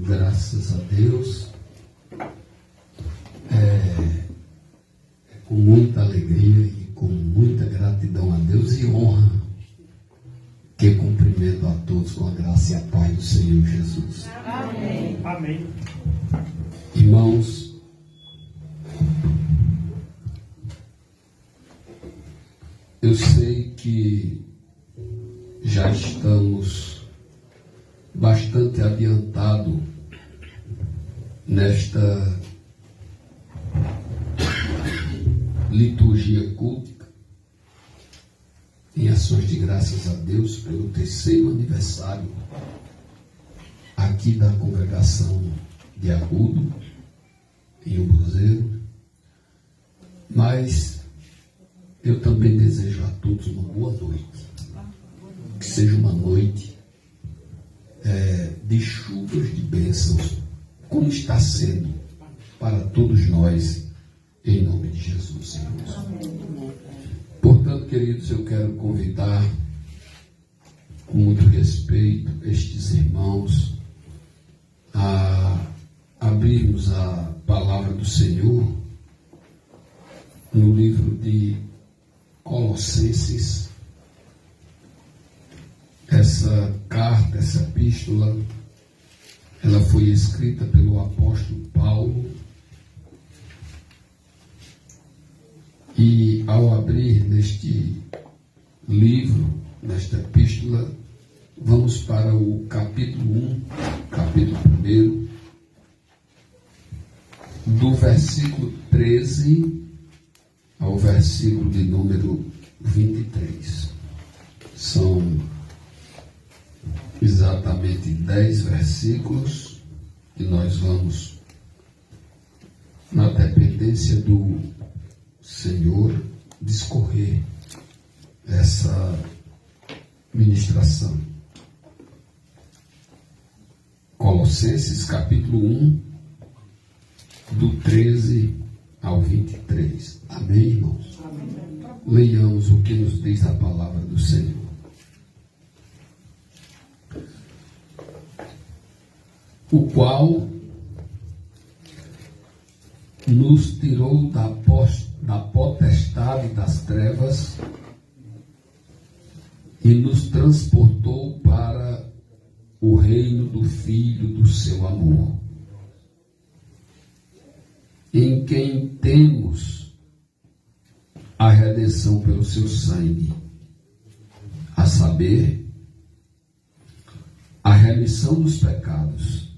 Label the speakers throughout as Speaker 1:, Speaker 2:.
Speaker 1: Graças a Deus, com muita alegria e com muita gratidão a Deus e honra que cumprimento a todos com a graça e a paz do Senhor Jesus.
Speaker 2: Amém. Amém.
Speaker 1: Irmãos, eu sei que já estamos bastante adiantado nesta liturgia cultica, em ações de graças a Deus pelo 3º aniversário aqui da congregação de Agudo, em Umbuzeiro. Mas eu também desejo a todos uma boa noite, que seja uma noite de chuvas de bênçãos, como está sendo para todos nós, em nome de Jesus, irmãos. Portanto, queridos, eu quero convidar com muito respeito estes irmãos a abrirmos a palavra do Senhor no livro de Colossenses. Essa carta, essa epístola, ela foi escrita pelo apóstolo Paulo. E ao abrir neste livro, nesta epístola, vamos para o capítulo 1, capítulo 1, do versículo 13 ao versículo de número 23. São exatamente 10 versículos que nós vamos, na dependência do Senhor, discorrer essa ministração. Colossenses capítulo 1, do 13 ao 23. Amém, irmãos? Amém. Leiamos o que nos diz a palavra do Senhor. O qual nos tirou da potestade das trevas e nos transportou para o reino do Filho do seu amor, em quem temos a redenção pelo seu sangue, a saber, a remissão dos pecados,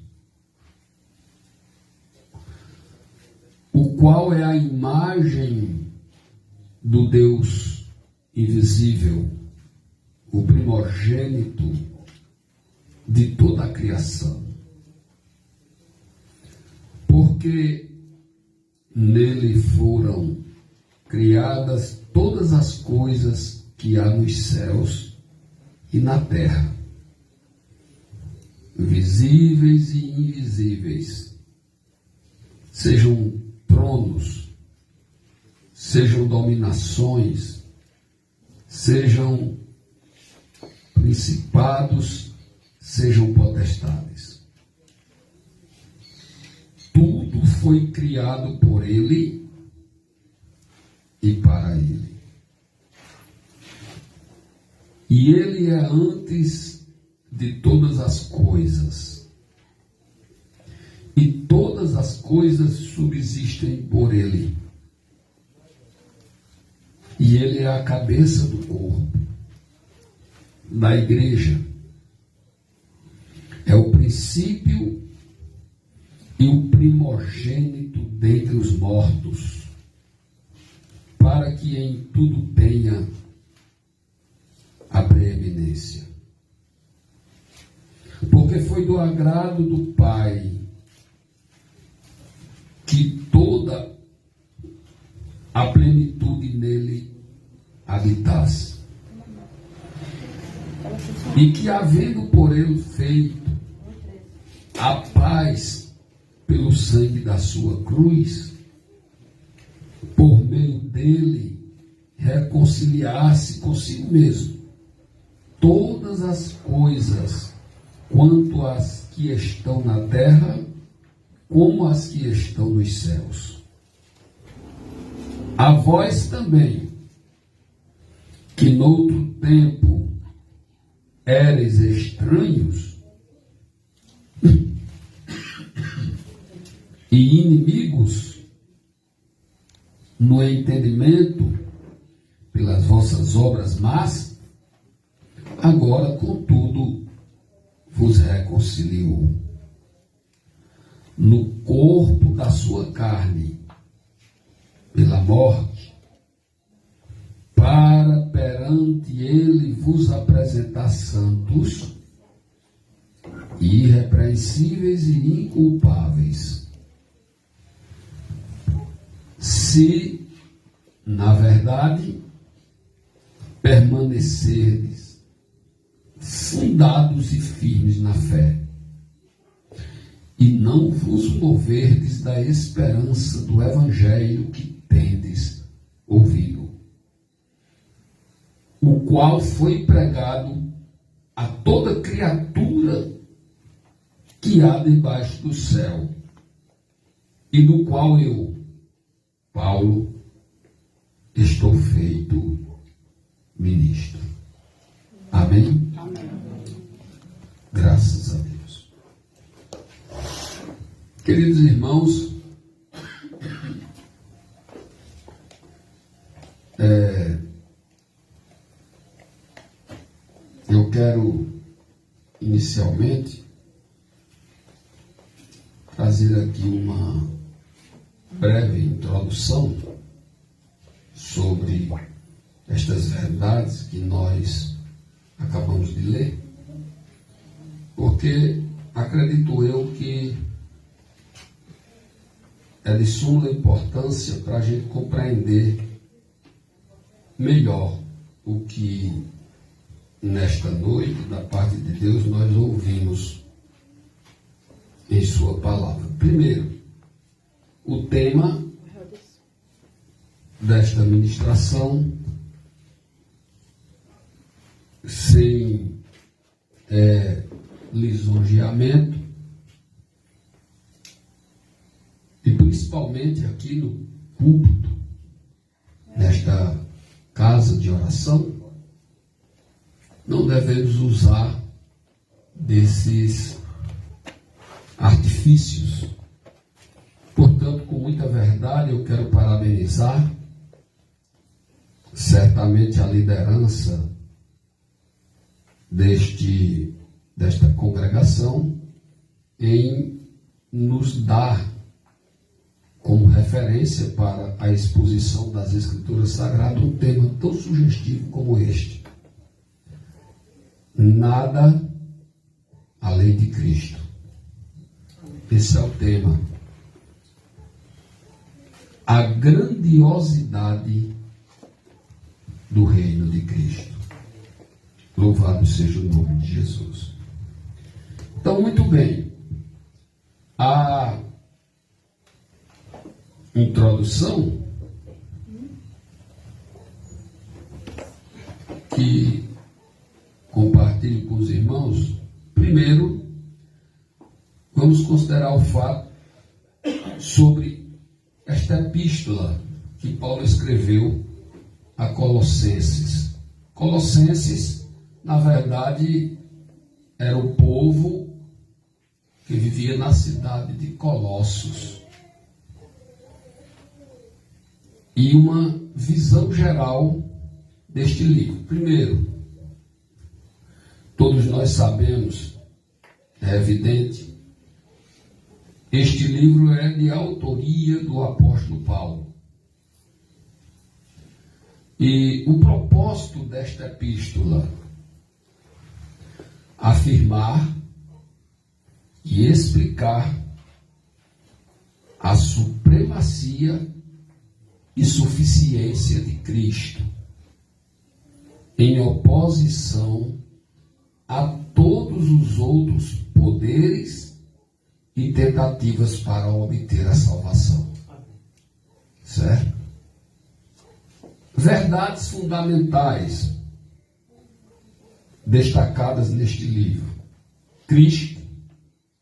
Speaker 1: o qual é a imagem do Deus invisível, o primogênito de toda a criação. Porque nele foram criadas todas as coisas que há nos céus e na terra, visíveis e invisíveis, sejam tronos, sejam dominações, sejam principados, sejam potestades. Tudo foi criado por ele e para ele. E ele é antes de todas as coisas. E todas as coisas subsistem por ele. E ele é a cabeça do corpo, da igreja. É o princípio e o primogênito dentre os mortos, para que em tudo tenha a preeminência. Porque foi do agrado do Pai que toda a plenitude nele habitasse, e que, havendo por ele feito a paz pelo sangue da sua cruz, por meio dele reconciliasse consigo mesmo todas as coisas, quanto às que estão na terra, como as que estão nos céus. A vós também, que noutro tempo éreis estranhos e inimigos no entendimento pelas vossas obras más, agora, contudo, vos reconciliou no corpo da sua carne pela morte, para perante ele vos apresentar santos, irrepreensíveis e inculpáveis, se, na verdade, permanecerdes fundados e firmes na fé, e não vos moverdes da esperança do Evangelho que tendes ouvido, o qual foi pregado a toda criatura que há debaixo do céu, e do qual eu, Paulo, estou feito ministro. Amém? Amém. Graças a Deus. Queridos irmãos, eu quero inicialmente trazer aqui uma breve introdução sobre estas verdades que nós acabamos de ler, porque acredito eu que é de suma importância para a gente compreender melhor o que nesta noite, da parte de Deus, nós ouvimos em sua palavra. Primeiro, o tema desta ministração, sem lisonjeamento, e principalmente aqui no púlpito, nesta casa de oração, não devemos usar desses artifícios. Portanto, com muita verdade, eu quero parabenizar certamente a liderança desta congregação em nos dar como referência para a exposição das Escrituras Sagradas um tema tão sugestivo como este. Nada além de Cristo. Esse é o tema. A grandiosidade do reino de Cristo. Louvado seja o nome de Jesus. Então, muito bem. A introdução que compartilho com os irmãos, primeiro, vamos considerar o fato sobre esta epístola que Paulo escreveu a Colossenses. Colossenses, na verdade, era o povo que vivia na cidade de Colossos. E uma visão geral deste livro. Primeiro, todos nós sabemos, é evidente, este livro é de autoria do apóstolo Paulo. E o propósito desta epístola, afirmar e explicar a supremacia e suficiência de Cristo, em oposição a todos os outros poderes e tentativas para obter a salvação. Certo? Verdades fundamentais destacadas neste livro. Cristo,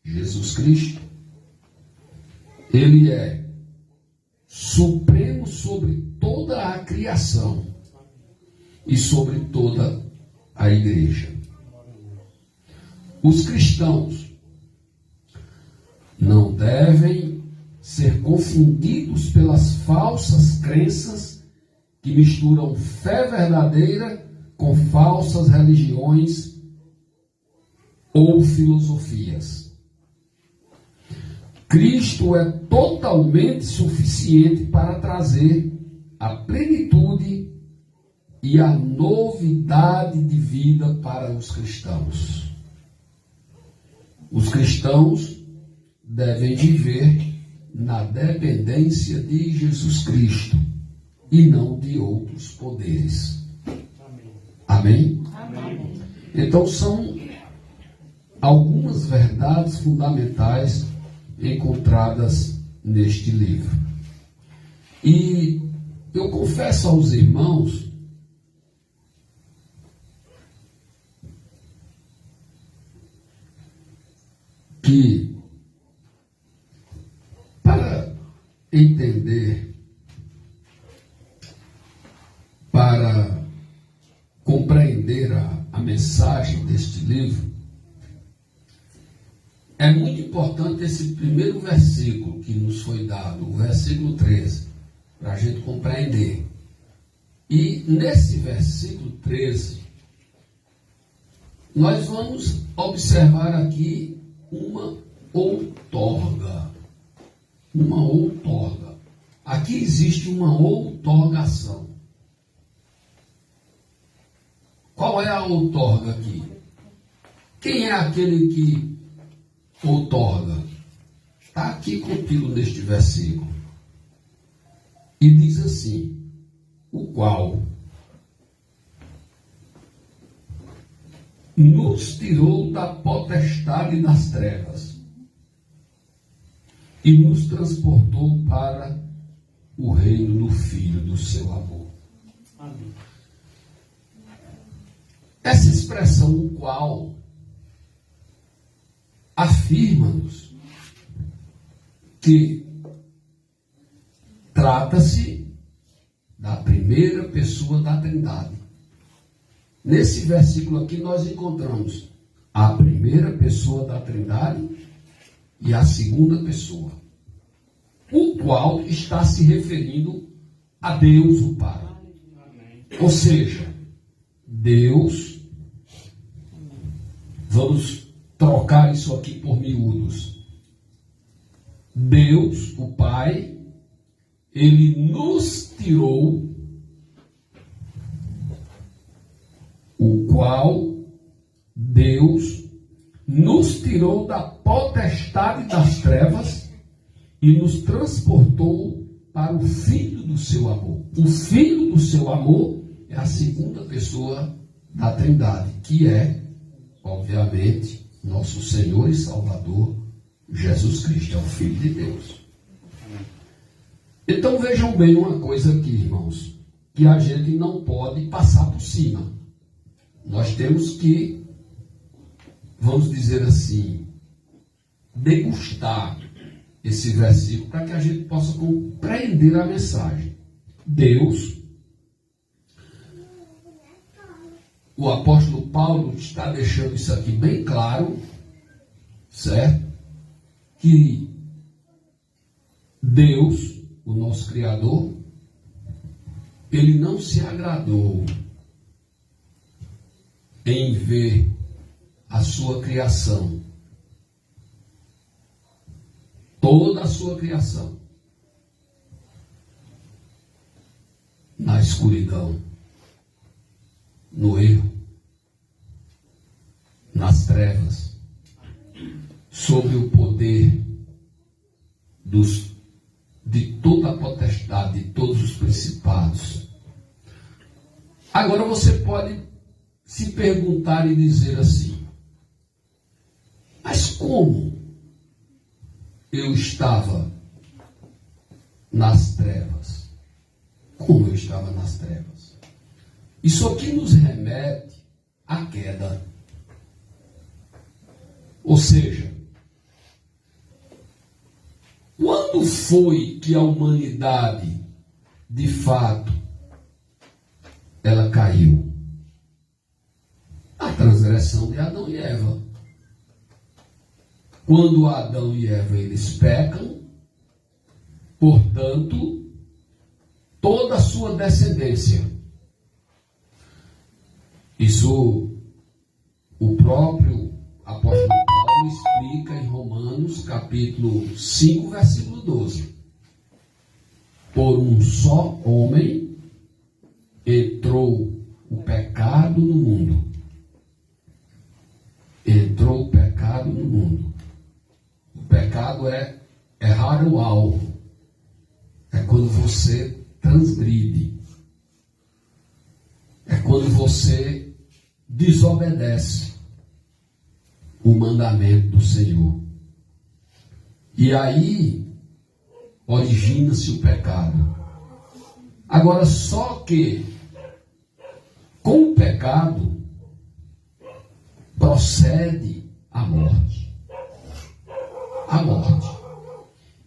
Speaker 1: Jesus Cristo, ele é supremo sobre toda a criação e sobre toda a igreja. Os cristãos não devem ser confundidos pelas falsas crenças que misturam fé verdadeira com falsas religiões ou filosofias. Cristo é totalmente suficiente para trazer a plenitude e a novidade de vida para os cristãos. Os cristãos devem viver na dependência de Jesus Cristo e não de outros poderes. Amém? Amém? Então são algumas verdades fundamentais encontradas neste livro. E eu confesso aos irmãos que, para entender, para compreender a mensagem deste livro, é muito importante esse primeiro versículo que nos foi dado, o versículo 13, para a gente compreender. E nesse versículo 13, nós vamos observar aqui uma outorga. Uma outorga. Aqui existe uma outorgação. Qual é a outorga aqui? Quem é aquele que outorga? Está aqui contido neste versículo. E diz assim: o qual nos tirou da potestade das trevas e nos transportou para o reino do Filho do seu amor. Amém. Essa expressão, o qual, afirma-nos que trata-se da primeira pessoa da Trindade. Nesse versículo aqui nós encontramos a primeira pessoa da Trindade e a segunda pessoa, o qual está se referindo a Deus o Pai. Ou seja, Deus, vamos trocar isso aqui por miúdos. Deus, o Pai, ele nos tirou, o qual Deus nos tirou da potestade das trevas e nos transportou para o Filho do seu amor. O Filho do seu amor é a segunda pessoa da Trindade, que é, obviamente, nosso Senhor e Salvador, Jesus Cristo, é o Filho de Deus. Então vejam bem uma coisa aqui, irmãos, que a gente não pode passar por cima. Nós temos que, vamos dizer assim, degustar esse versículo para que a gente possa compreender a mensagem. Deus, o apóstolo Paulo está deixando isso aqui bem claro, certo? Que Deus, o nosso Criador, ele não se agradou em ver a sua criação, toda a sua criação, na escuridão, no erro, nas trevas, sob o poder de toda a potestade, de todos os principados. Agora você pode se perguntar e dizer assim: mas como eu estava nas trevas? Como eu estava nas trevas? Isso aqui nos remete à queda. Ou seja, quando foi que a humanidade, de fato, ela caiu? A transgressão de Adão e Eva. Quando Adão e Eva eles pecam, portanto, toda a sua descendência. Isso o próprio apóstolo Paulo explica em Romanos capítulo 5, versículo 12. Por um só homem entrou o pecado no mundo. Entrou o pecado no mundo. O pecado é errar o alvo. É quando você transgride. É quando você desobedece o mandamento do Senhor. E aí origina-se o pecado. Agora, só que com o pecado procede a morte. A morte.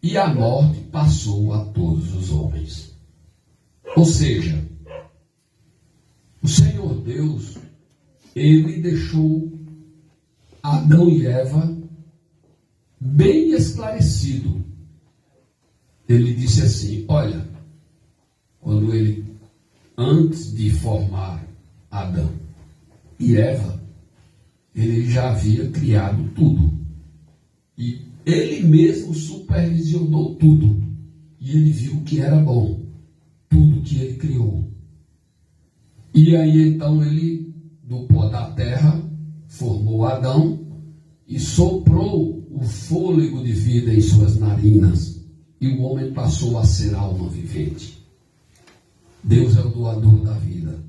Speaker 1: E a morte passou a todos os homens. Ou seja, o Senhor Deus, Ele deixou Adão e Eva bem esclarecido. Ele disse assim, olha, quando Ele, antes de formar Adão e Eva, Ele já havia criado tudo. E Ele mesmo supervisionou tudo. E Ele viu que era bom. Tudo que Ele criou. E aí então Ele, do pó da terra, formou Adão e soprou o fôlego de vida em suas narinas. E o homem passou a ser alma vivente. Deus é o doador da vida.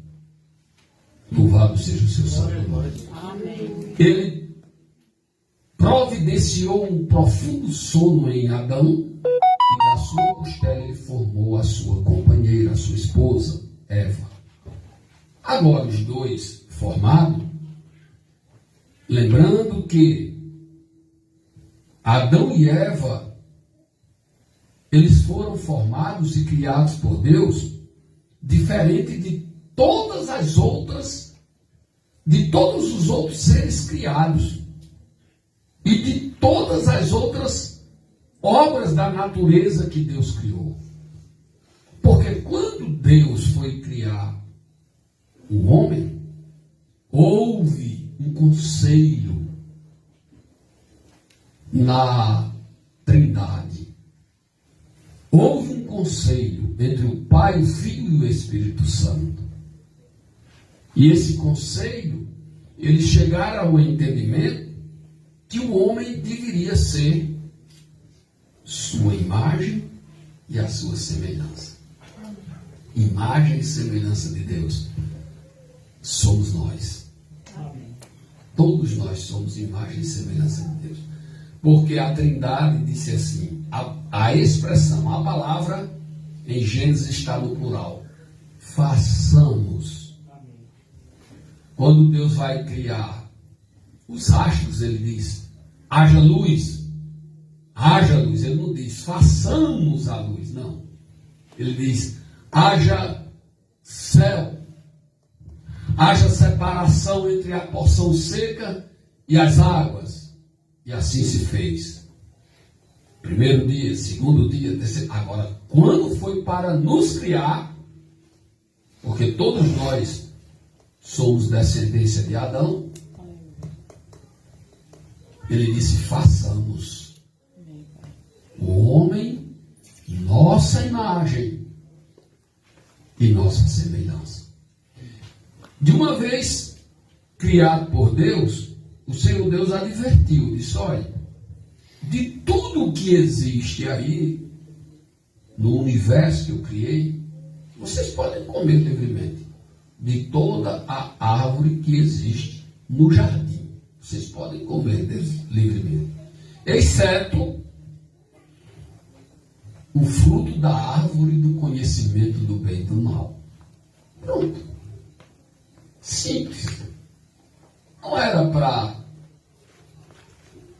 Speaker 1: Louvado seja o seu santo nome. Ele providenciou um profundo sono em Adão e da sua costela ele formou a sua companheira, a sua esposa, Eva. Agora os dois formados, lembrando que Adão e Eva, eles foram formados e criados por Deus, diferente de todas as outras, de todos os outros seres criados e de todas as outras obras da natureza que Deus criou. Porque quando Deus foi criar o homem, houve um conselho na Trindade. Houve um conselho entre o Pai, o Filho e o Espírito Santo. E esse conselho, eles chegaram ao entendimento que o homem deveria ser sua imagem e a sua semelhança. Imagem e semelhança de Deus somos nós. Todos nós somos imagem e semelhança de Deus. Porque a Trindade disse assim, a expressão, a palavra em Gênesis está no plural. Façamos. Quando Deus vai criar os astros, ele diz, haja luz. Haja luz. Ele não diz, façamos a luz. Não. Ele diz, haja céu. Haja separação entre a porção seca e as águas. E assim se fez. Primeiro dia, segundo dia, terceiro. Agora, quando foi para nos criar, porque todos nós somos descendência de Adão, ele disse, façamos o homem nossa imagem e nossa semelhança. De uma vez criado por Deus, o Senhor Deus advertiu, disse, olha, de tudo que existe aí, no universo que eu criei, vocês podem comer livremente, de toda a árvore que existe no jardim. Vocês podem comer livremente, exceto o fruto da árvore do conhecimento do bem e do mal. Pronto. Simples. Não era para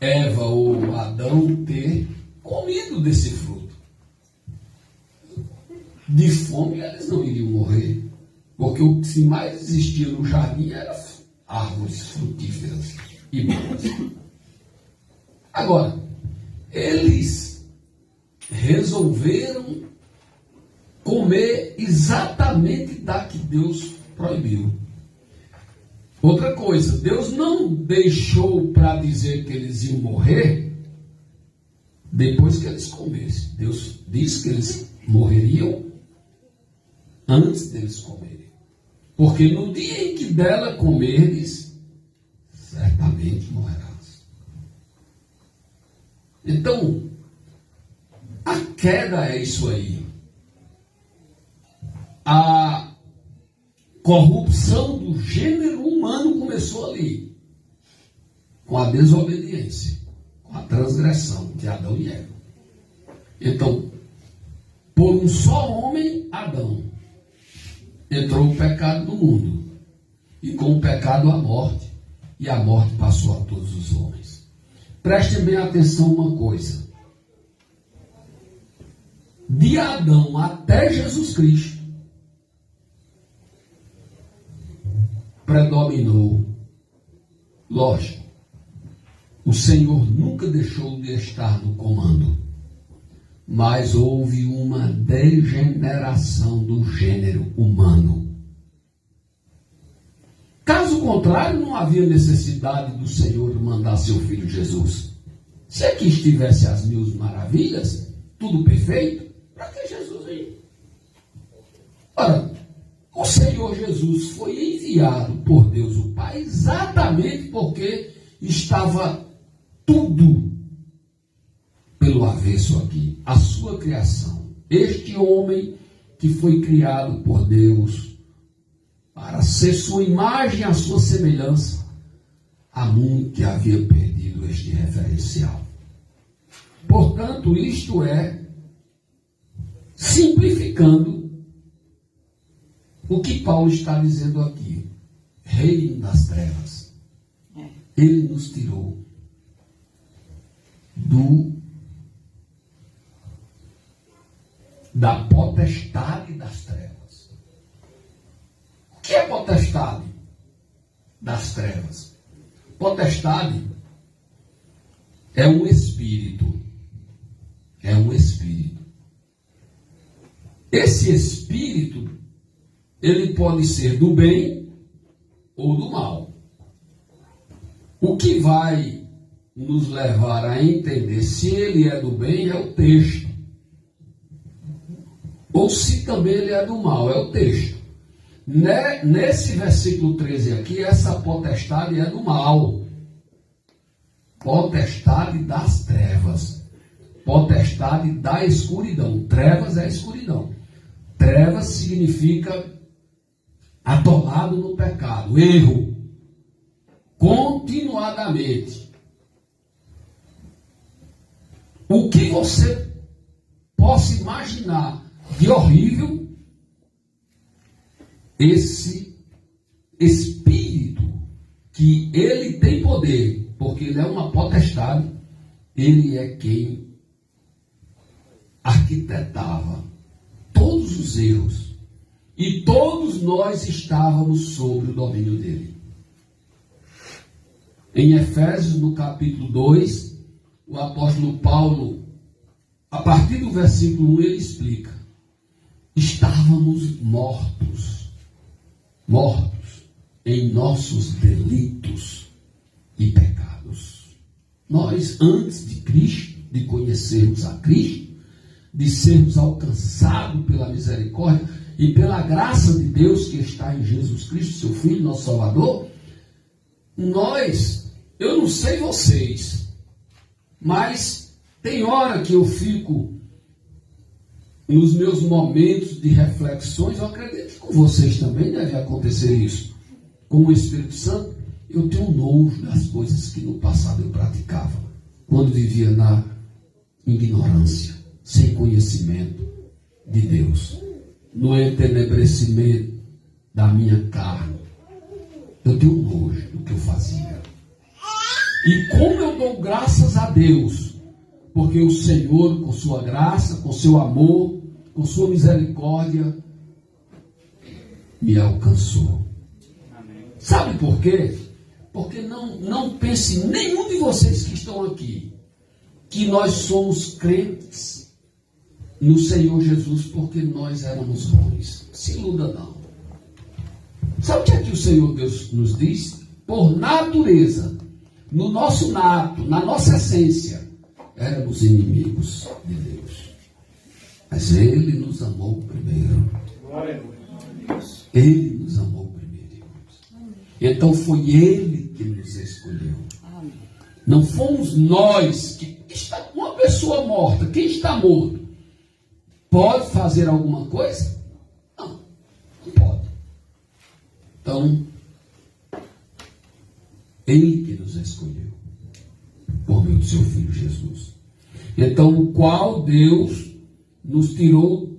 Speaker 1: Eva ou Adão ter comido desse fruto. De fome eles não iriam morrer, porque o que mais existia no jardim eram árvores frutíferas e boas. Agora, eles resolveram comer exatamente da que Deus proibiu. Outra coisa, Deus não deixou para dizer que eles iam morrer depois que eles comessem. Deus disse que eles morreriam antes deles comerem. Porque no dia em que dela comeres, certamente morrerás. Então, a queda é isso aí. A corrupção do gênero humano começou ali, com a desobediência, com a transgressão de Adão e Eva. Então, por um só homem, Adão, entrou o pecado no mundo, e com o pecado a morte, e a morte passou a todos os homens. Prestem bem atenção uma coisa: de Adão até Jesus Cristo, predominou, lógico, o Senhor nunca deixou de estar no comando, mas houve uma degeneração do gênero humano. Caso contrário, não havia necessidade do Senhor mandar seu Filho Jesus. Se aqui estivesse as 1000 maravilhas, tudo perfeito, para que Jesus veio? Ora, o Senhor Jesus foi enviado por Deus o Pai exatamente porque estava tudo pelo avesso aqui. A sua criação. Este homem que foi criado por Deus para ser sua imagem e a sua semelhança, há muito que havia perdido este referencial. Portanto, isto é, simplificando, o que Paulo está dizendo aqui: reino das trevas. Ele nos tirou da potestade das trevas. O que é potestade das trevas? Potestade é um espírito. É um espírito. Esse espírito, ele pode ser do bem ou do mal. O que vai nos levar a entender se ele é do bem é o texto, ou se também ele é do mal, é o texto. Nesse versículo 13 aqui, essa potestade é do mal, potestade das trevas, potestade da escuridão. Trevas é escuridão. Trevas significa atolado no pecado, erro, continuadamente. O que você possa imaginar de horrível, esse espírito, que ele tem poder, porque ele é uma potestade, ele é quem arquitetava todos os erros, e todos nós estávamos sob o domínio dele. Em Efésios, no capítulo 2, o apóstolo Paulo, a partir do versículo 1, ele explica: estávamos mortos em nossos delitos e pecados. Nós, antes de Cristo, de conhecermos a Cristo, de sermos alcançados pela misericórdia e pela graça de Deus que está em Jesus Cristo, seu Filho, nosso Salvador, eu não sei vocês, mas tem hora que eu fico nos meus momentos de reflexões, eu acredito que com vocês também deve acontecer isso. Com o Espírito Santo, eu tenho nojo das coisas que no passado eu praticava, quando vivia na ignorância, sem conhecimento de Deus, no entenebrecimento da minha carne. Eu tenho nojo do que eu fazia. E como eu dou graças a Deus, porque o Senhor, com sua graça, com seu amor, com sua misericórdia, me alcançou. Sabe por quê? Porque não pense nenhum de vocês que estão aqui que nós somos crentes no Senhor Jesus porque nós éramos bons. Se iluda não. Sabe o que é que o Senhor Deus nos diz? Por natureza, no nosso nato, na nossa essência, éramos inimigos de Deus. Mas Ele nos amou primeiro. Ele nos amou primeiro, irmãos. Então foi Ele que nos escolheu. Não fomos nós que está uma pessoa morta. Quem está morto pode fazer alguma coisa? Não pode. Então, Ele que nos escolheu por meio do seu Filho Jesus. Então, o qual Deus nos tirou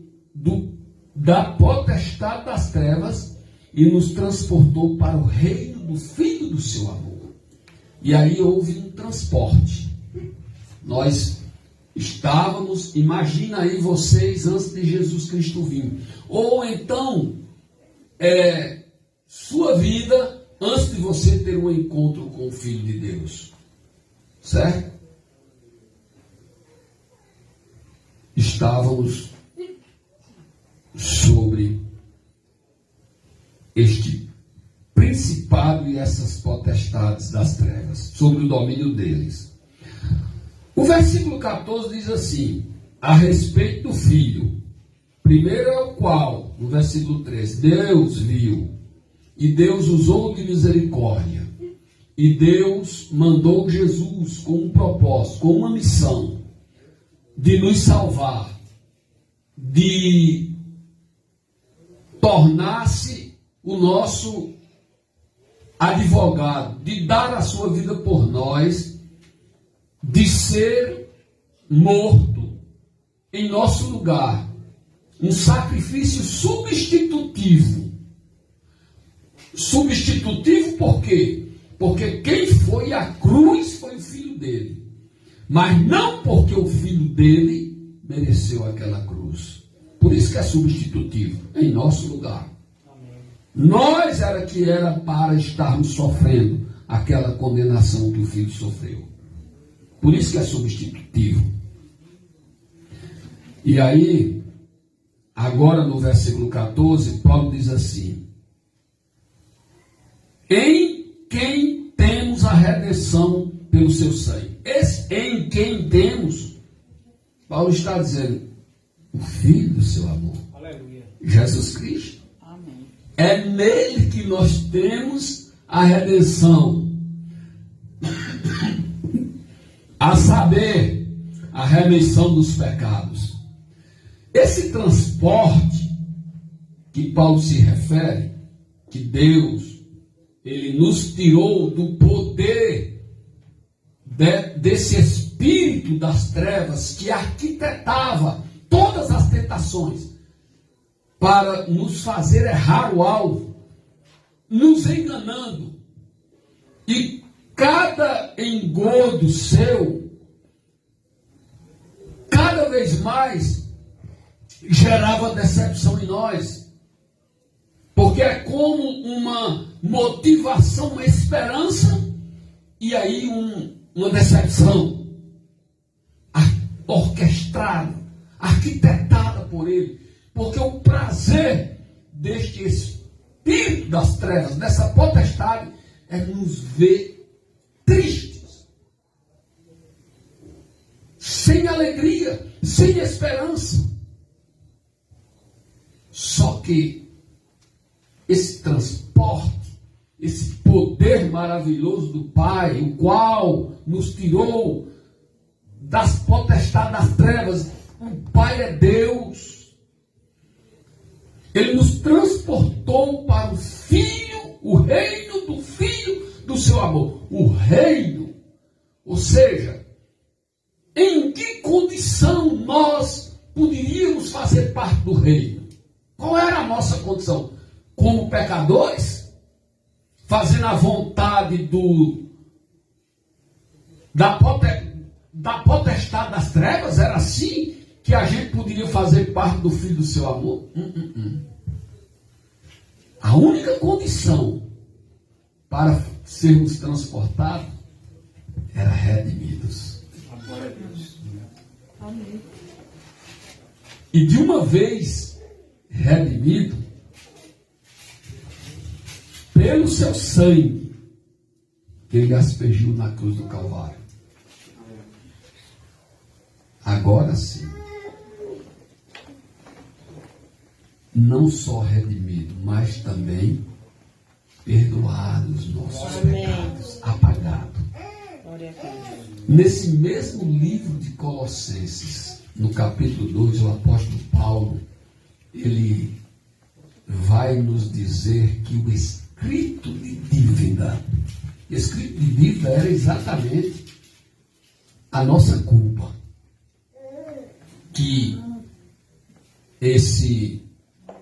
Speaker 1: da potestade das trevas e nos transportou para o reino do Filho do seu amor. E aí houve um transporte. Nós estávamos, imagina aí vocês antes de Jesus Cristo vir. Ou então, sua vida antes de você ter um encontro com o Filho de Deus. Certo? Estávamos sobre este principado e essas potestades das trevas, sobre o domínio deles. O versículo 14 diz assim, a respeito do Filho, primeiro é o qual, no versículo 13, Deus viu, e Deus usou de misericórdia, e Deus mandou Jesus com um propósito, com uma missão, de nos salvar, de tornar-se o nosso advogado, de dar a sua vida por nós, de ser morto em nosso lugar, um sacrifício substitutivo. Substitutivo por quê? Porque quem foi à cruz foi o filho dele, mas não porque o filho dele mereceu aquela cruz. Por isso que é substitutivo, em nosso lugar. Nós era para estarmos sofrendo aquela condenação que o filho sofreu. Por isso que é substitutivo. E aí, agora no versículo 14, Paulo diz assim, em quem temos a redenção pelo seu sangue. Esse em quem temos, Paulo está dizendo, o Filho do seu amor. Aleluia. Jesus Cristo. Amém. É nele que nós temos a redenção. A saber, a remissão dos pecados. Esse transporte que Paulo se refere, que Deus, Ele nos tirou do poder desse espírito das trevas que arquitetava todas as tentações para nos fazer errar o alvo, nos enganando. E cada engodo seu, cada vez mais, gerava decepção em nós. Porque é como uma motivação, uma esperança, e aí uma decepção. Orquestrada, arquitetada por ele. Porque o prazer deste espírito das trevas, dessa potestade, é nos ver tristes, sem alegria, sem esperança. Só que esse transporte, esse poder maravilhoso do Pai, o qual nos tirou das potestades das trevas, o Pai é Deus. Ele nos transportou para o Filho, o reino do Filho do seu amor. O reino, ou seja, em que condição nós poderíamos fazer parte do reino? Qual era a nossa condição? Como pecadores? Fazendo a vontade da potestade das trevas? Era assim que a gente poderia fazer parte do Filho do seu amor? A única condição para sermos transportados era redimidos. E de uma vez redimido, pelo seu sangue, que ele aspergiu na cruz do Calvário. Agora sim, não só redimido, mas também perdoado os nossos pecados, apagado. Nesse mesmo livro de Colossenses, no capítulo 2, o apóstolo Paulo, ele vai nos dizer que o escrito de dívida era exatamente a nossa culpa. Que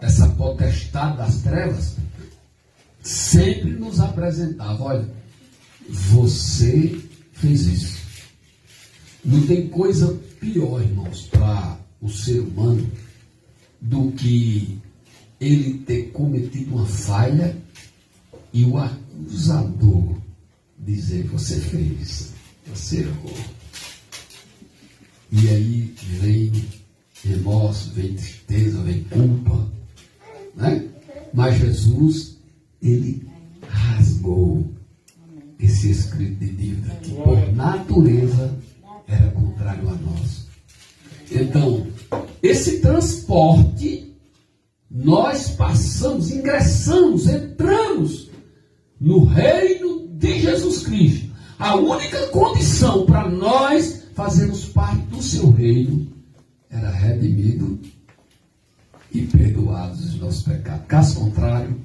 Speaker 1: essa potestade das trevas sempre nos apresentava: olha, você fez isso. Não tem coisa pior, irmãos, para o ser humano do que ele ter cometido uma falha e o acusador dizer: você fez, você errou. E aí vem remorso, vem tristeza, vem culpa, né? Mas Jesus, ele rasgou esse escrito de dívida que por natureza era contrário a nós. Então, esse transporte, nós passamos, ingressamos, entramos no reino de Jesus Cristo. A única condição para nós fazermos parte do seu reino era redimido e perdoados os nossos pecados. Caso contrário,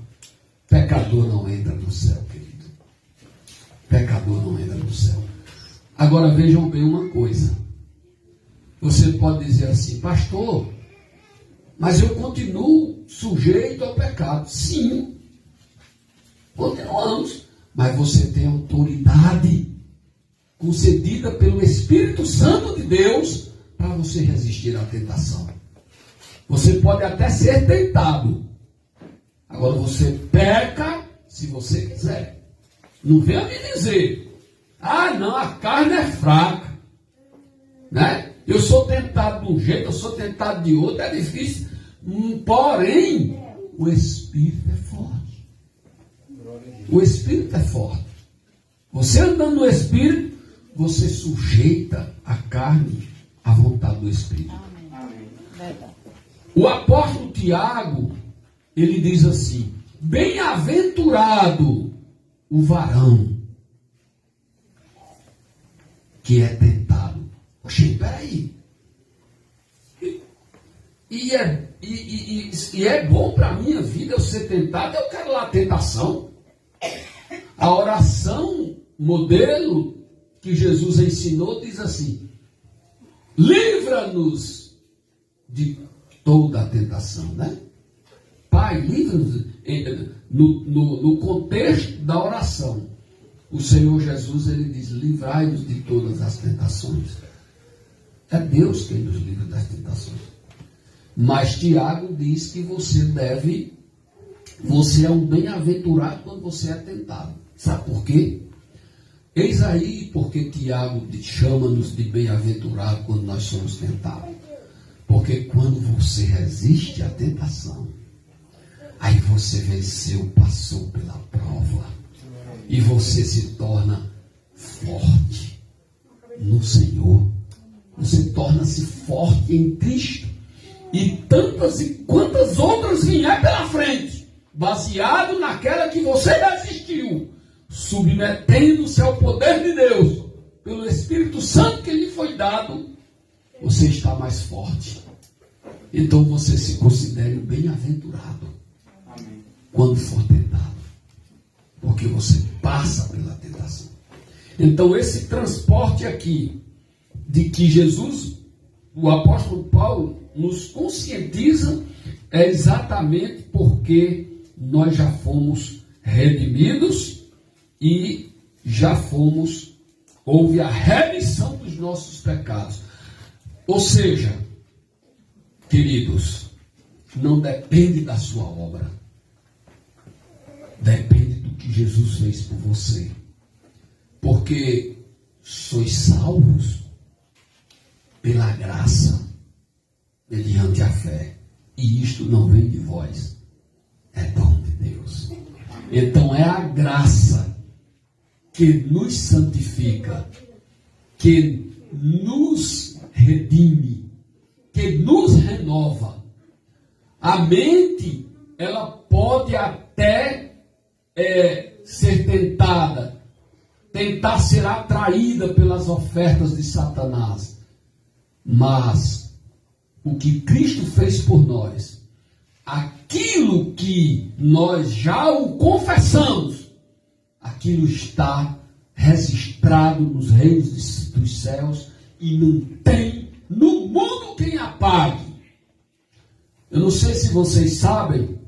Speaker 1: pecador não entra no céu, querido. Pecador não entra no céu. Agora vejam bem uma coisa. Você pode dizer assim: pastor, mas eu continuo sujeito ao pecado. Sim, continuamos. Mas você tem autoridade concedida pelo Espírito Santo de Deus para você resistir à tentação. Você pode até ser tentado. Agora você peca se você quiser. Não venha me dizer: ah, não, a carne é fraca, né? Eu sou tentado de um jeito, eu sou tentado de outro, é difícil. Porém, o Espírito é forte. O Espírito é forte. Você andando no Espírito, você sujeita a carne à vontade do Espírito. O apóstolo Tiago, ele diz assim: bem-aventurado o varão que é tentado. Oxe, peraí. E é bom para a minha vida eu ser tentado? Eu quero lá a tentação. A oração modelo que Jesus ensinou diz assim: livra-nos de toda a tentação, né? Pai, livra-nos. No contexto da oração, o Senhor Jesus, ele diz: livrai-nos de todas as tentações. É Deus quem nos livra das tentações. Mas Tiago diz que você é um bem-aventurado quando você é tentado. Sabe por quê? Eis aí porque Tiago chama-nos de bem-aventurado quando nós somos tentados. Porque quando você resiste à tentação, aí você venceu, passou pela prova, e você se torna forte no Senhor. Você torna-se forte em Cristo. E tantas e quantas outras vier pela frente, baseado naquela que você resistiu, submetendo-se ao poder de Deus, pelo Espírito Santo que lhe foi dado, você está mais forte. Então você se considere bem-aventurado quando for tentado, porque você passa pela tentação. Então esse transporte aqui, de que Jesus, o apóstolo Paulo, nos conscientiza, é exatamente porque nós já fomos redimidos e já fomos houve a remissão dos nossos pecados. Ou seja, queridos, não depende da sua obra. Depende do que Jesus fez por você. Porque sois salvos pela graça, mediante a fé. E isto não vem de vós, é dom de Deus. Então é a graça que nos santifica, que nos redime, que nos renova. A mente, ela pode até ser tentar ser atraída pelas ofertas de Satanás. Mas o que Cristo fez por nós, aquilo que nós já o confessamos, aquilo está registrado nos reinos dos céus e não tem no mundo quem apague. Eu não sei se vocês sabem,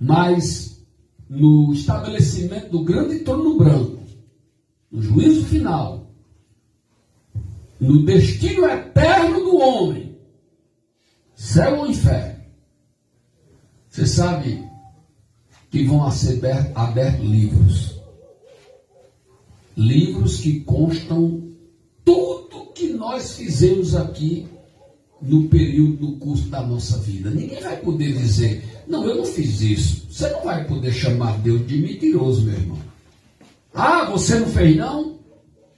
Speaker 1: mas no estabelecimento do grande trono branco, no juízo final, no destino eterno do homem, céu ou inferno, você sabe que vão ser abertos livros que constam tudo que nós fizemos aqui no período do curso da nossa vida. Ninguém vai poder dizer, não, eu não fiz isso. Você não vai poder chamar Deus de mentiroso, meu irmão. Ah, você não fez não?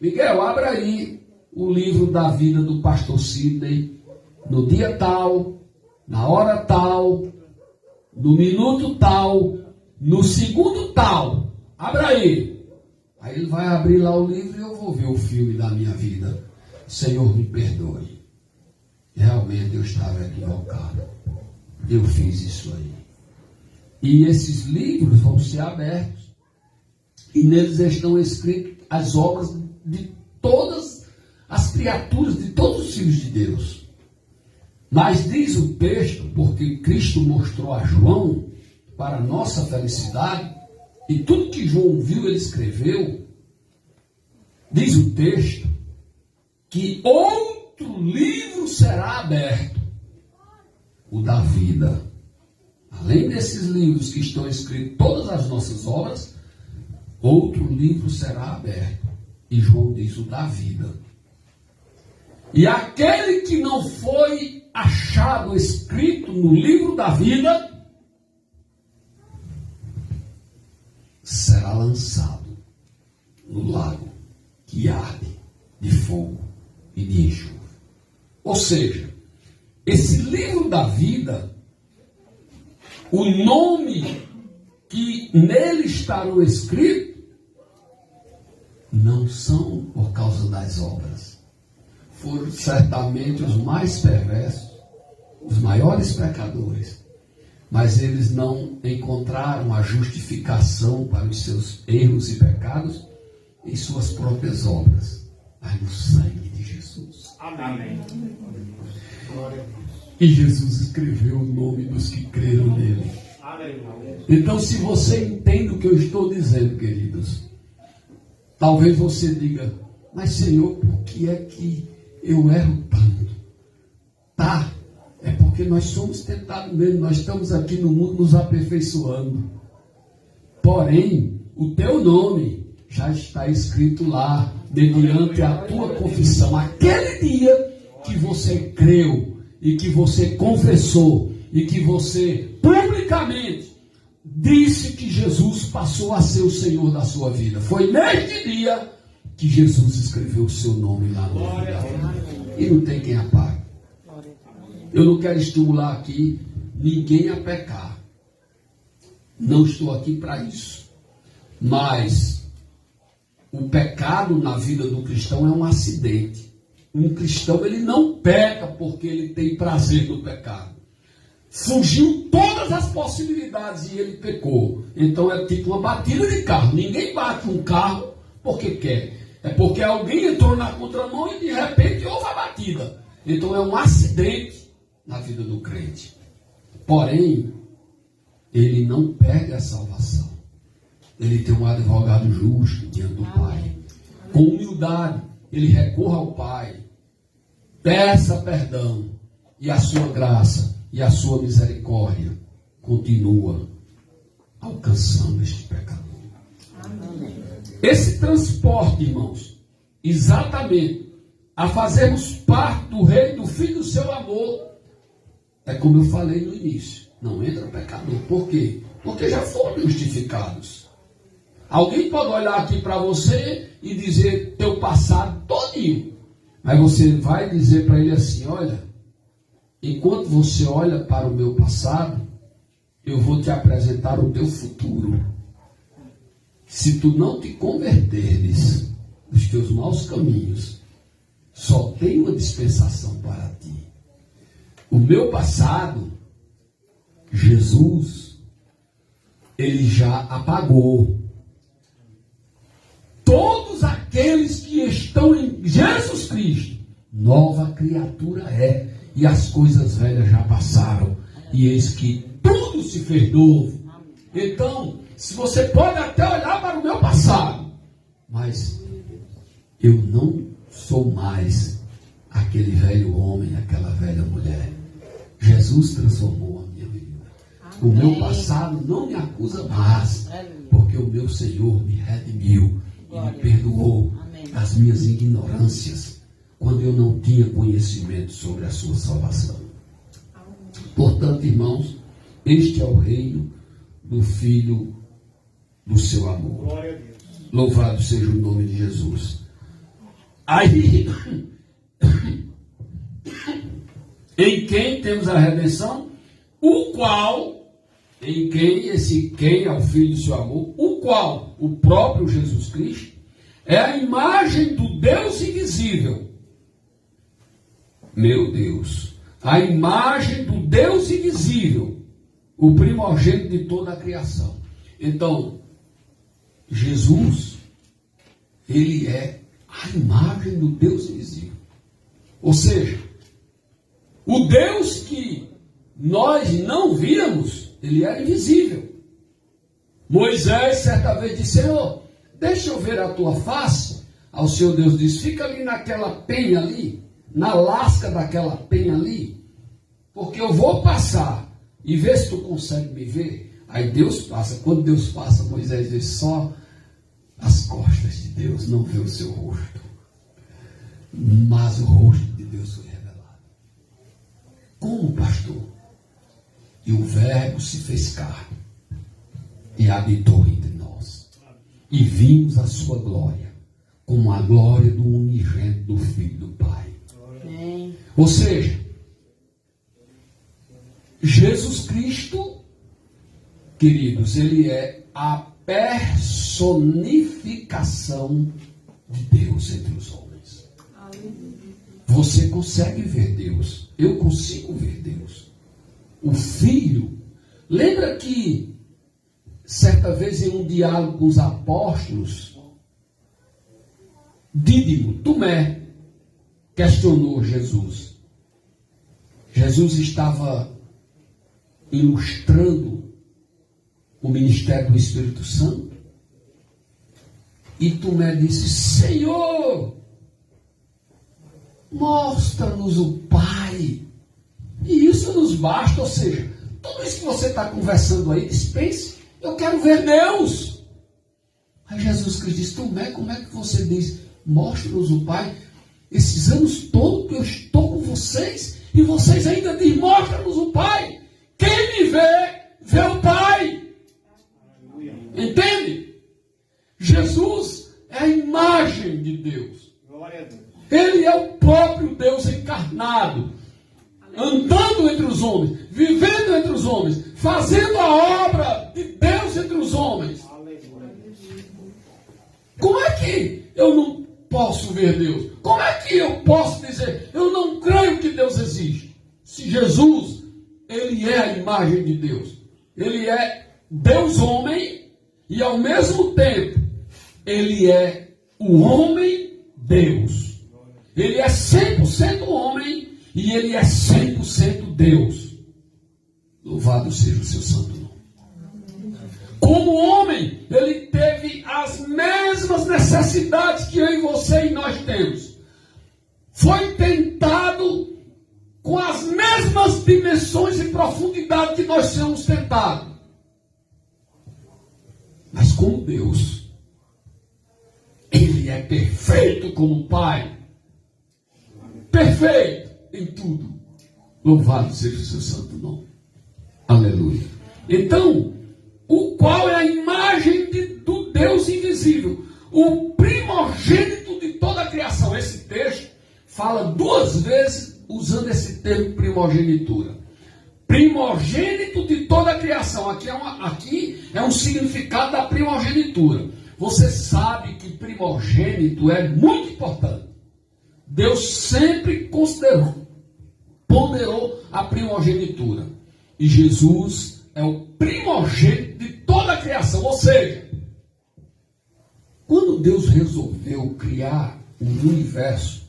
Speaker 1: Miguel, abra aí o livro da vida do pastor Sidney, no dia tal, na hora tal, no minuto tal, no segundo tal. Abra aí. Aí ele vai abrir lá o livro e eu vou ver o filme da minha vida. Senhor, me perdoe. Realmente eu estava equivocado. Eu fiz isso aí. E esses livros vão ser abertos. E neles estão escritas as obras de todas as criaturas, de todos os filhos de Deus. Mas diz o texto, porque Cristo mostrou a João, para nossa felicidade, e tudo que João viu, ele escreveu, diz o texto, que outro livro será aberto, o da vida. Além desses livros que estão escritos, todas as nossas obras, outro livro será aberto. E João diz o da vida. E aquele que não foi achado escrito no livro da vida, será lançado no lago que arde de fogo e de enxofre. Ou seja, esse livro da vida, o nome que nele estarão escritos, não são por causa das obras. Foram certamente os mais perversos, os maiores pecadores, mas eles não encontraram a justificação para os seus erros e pecados em suas próprias obras, mas no sangue de Jesus.
Speaker 2: Amém.
Speaker 1: E Jesus escreveu o nome dos que creram nele. Então, se você entende o que eu estou dizendo, queridos, talvez você diga, mas Senhor, por que é que eu erro tanto? Tá, é porque nós somos tentados mesmo, nós estamos aqui no mundo nos aperfeiçoando. Porém, o teu nome já está escrito lá, mediante a tua confissão. Aquele dia que você creu e que você confessou e que você publicamente disse que Jesus passou a ser o Senhor da sua vida. Foi neste dia que Jesus escreveu o seu nome lá no livro da vida. E não tem quem apague. Eu não quero estimular aqui ninguém a pecar. Não estou aqui para isso. Mas o pecado na vida do cristão é um acidente. Um cristão, ele não peca porque ele tem prazer no pecado. Fugiu todas as possibilidades e ele pecou. Então é tipo uma batida de carro. Ninguém bate um carro porque quer. É porque alguém entrou na contramão e de repente houve a batida. Então é um acidente na vida do crente. Porém, ele não perde a salvação. Ele tem um advogado justo diante do Pai. Com humildade. ele recorra ao Pai, peça perdão, e a sua graça e a sua misericórdia continua alcançando este pecador. Amém. Esse transporte, irmãos, exatamente a fazermos parte do reino do Filho do seu amor, é como eu falei no início, não entra pecador. Por quê? Porque já foram justificados. Alguém pode olhar aqui para você e dizer teu passado todinho, mas você vai dizer para ele assim: olha, enquanto você olha para o meu passado, eu vou te apresentar o teu futuro. Se tu não te converteres dos teus maus caminhos, só tem uma dispensação para ti. O meu passado, Jesus, ele já apagou. Todos aqueles que estão em Jesus Cristo, nova criatura é, e as coisas velhas já passaram, e eis que tudo se fez novo. Então, se você pode até olhar para o meu passado, mas eu não sou mais aquele velho homem, aquela velha mulher. Jesus transformou a minha vida. O meu passado não me acusa mais, porque o meu Senhor me redimiu e me perdoou das minhas ignorâncias, quando eu não tinha conhecimento sobre a sua salvação. Portanto, irmãos, este é o reino do Filho do seu amor. Louvado seja o nome de Jesus. Aí, em quem temos a redenção, o qual, em quem, esse quem é o Filho do seu amor, o qual, o próprio Jesus Cristo, é a imagem do Deus invisível. Meu Deus, a imagem do Deus invisível, o primogênito de toda a criação. Então, Jesus, ele é a imagem do Deus invisível. Ou seja, o Deus que nós não víamos, ele era invisível. Moisés certa vez disse: Senhor, deixa eu ver a tua face. Ao Senhor Deus disse: fica ali naquela penha ali, na lasca daquela penha ali, porque eu vou passar e ver se tu consegue me ver. Aí Deus passa. Quando Deus passa, Moisés vê só as costas de Deus, não vê o seu rosto. Mas o rosto de Deus foi revelado. Como, pastor? E o Verbo se fez carne e habitou entre nós. E vimos a sua glória, como a glória do unigênito do Filho do Pai. Amém. Ou seja, Jesus Cristo, queridos, ele é a personificação de Deus entre os homens. Você consegue ver Deus. Eu consigo ver Deus. O Filho. Lembra que certa vez em um diálogo com os apóstolos, Dídimo, Tomé, questionou Jesus. Jesus estava ilustrando o ministério do Espírito Santo. E Tomé disse: Senhor, mostra-nos o Pai, e isso nos basta. Ou seja, tudo isso que você está conversando aí, dispense, eu quero ver Deus. Aí Jesus Cristo disse: Tomé, como é que você diz, mostra-nos o Pai? Esses anos todos que eu estou com vocês, e vocês ainda dizem, mostra-nos o Pai. Quem me vê, vê o Pai. Entende? Jesus é a imagem de Deus. Ele é o próprio Deus encarnado, andando entre os homens, vivendo entre os homens, fazendo a obra de Deus entre os homens. Como é que eu não posso ver Deus? Como é que eu posso dizer, eu não creio que Deus existe? Se Jesus, ele é a imagem de Deus. Ele é Deus homem e ao mesmo tempo ele é o homem Deus. Ele é 100% homem e ele é 100% Deus. Louvado seja o seu santo nome. Como homem, ele teve as mesmas necessidades que eu e você e nós temos. Foi tentado com as mesmas dimensões e profundidade que nós somos tentados. Mas como Deus, Ele é perfeito como Pai. Perfeito em tudo. Louvado seja o seu santo nome. Aleluia. Então, qual é a imagem do Deus invisível? O primogênito de toda a criação. Esse texto fala 2 vezes usando esse termo primogenitura. Primogênito de toda a criação. Aqui é um significado da primogenitura. Você sabe que primogênito é muito importante. Deus sempre ponderou a primogenitura. E Jesus é o primogênito de toda a criação. Ou seja, quando Deus resolveu criar o universo,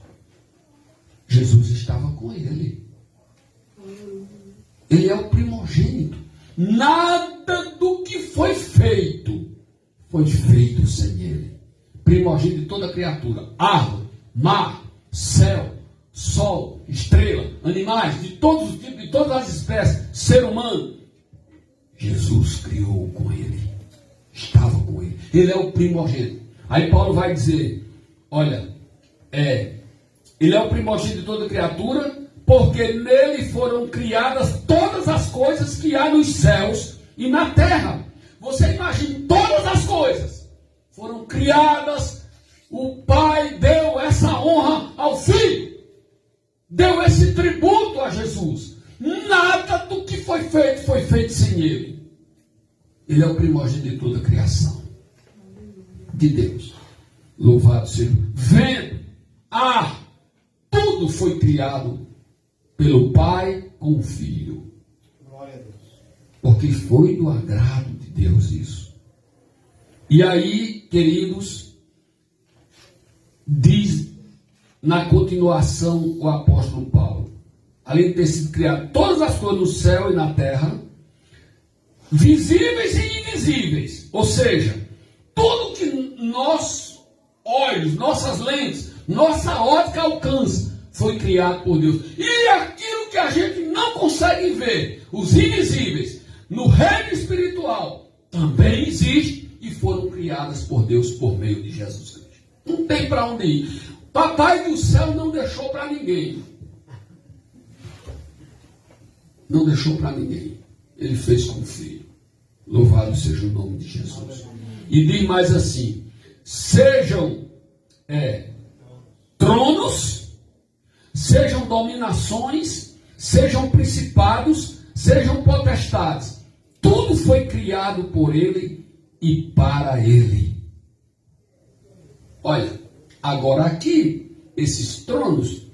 Speaker 1: Jesus estava com ele. Ele é o primogênito. Nada do que foi feito sem ele. Primogênito de toda criatura. Árvore, mar, céu, sol, estrela, animais, de todos os tipos, de todas as espécies, ser humano. Jesus criou com ele. Estava com ele. Ele é o primogênito. Aí Paulo vai dizer, olha, ele é o primogênito de toda criatura, porque nele foram criadas todas as coisas que há nos céus e na terra. Você imagina, todas as coisas foram criadas. O Pai deu essa honra ao Filho, deu esse tributo a Jesus. Nada do que foi feito sem ele. Ele é o primogênito de toda a criação de Deus. Louvado seja. Vendo, tudo foi criado pelo Pai com o Filho.
Speaker 2: Glória a Deus.
Speaker 1: Porque foi do agrado de Deus isso. E aí, queridos, diz na continuação o apóstolo Paulo, além de ter sido criado todas as coisas no céu e na terra, visíveis e invisíveis, ou seja, tudo que nossos olhos, nossas lentes, nossa ótica alcança, foi criado por Deus. E aquilo que a gente não consegue ver, os invisíveis, no reino espiritual, também existe e foram criadas por Deus por meio de Jesus Cristo. Não tem para onde ir. Papai do céu não deixou para ninguém. Não deixou para ninguém. Ele fez com o Filho. Louvado seja o nome de Jesus. E diz mais assim: sejam tronos, sejam dominações, sejam principados, sejam potestades. Tudo foi criado por Ele e para Ele. Olha, agora aqui, esses tronos,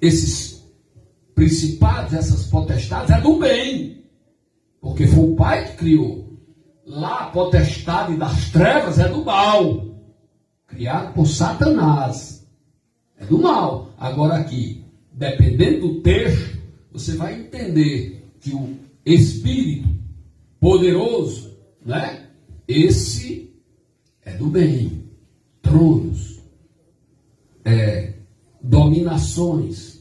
Speaker 1: esses principados, essas potestades, é do bem. Porque foi o Pai que criou. Lá a potestade das trevas é do mal. Criado por Satanás. É do mal. Agora aqui, dependendo do texto, você vai entender que o Espírito poderoso, né? Esse é do bem. Tronos, dominações,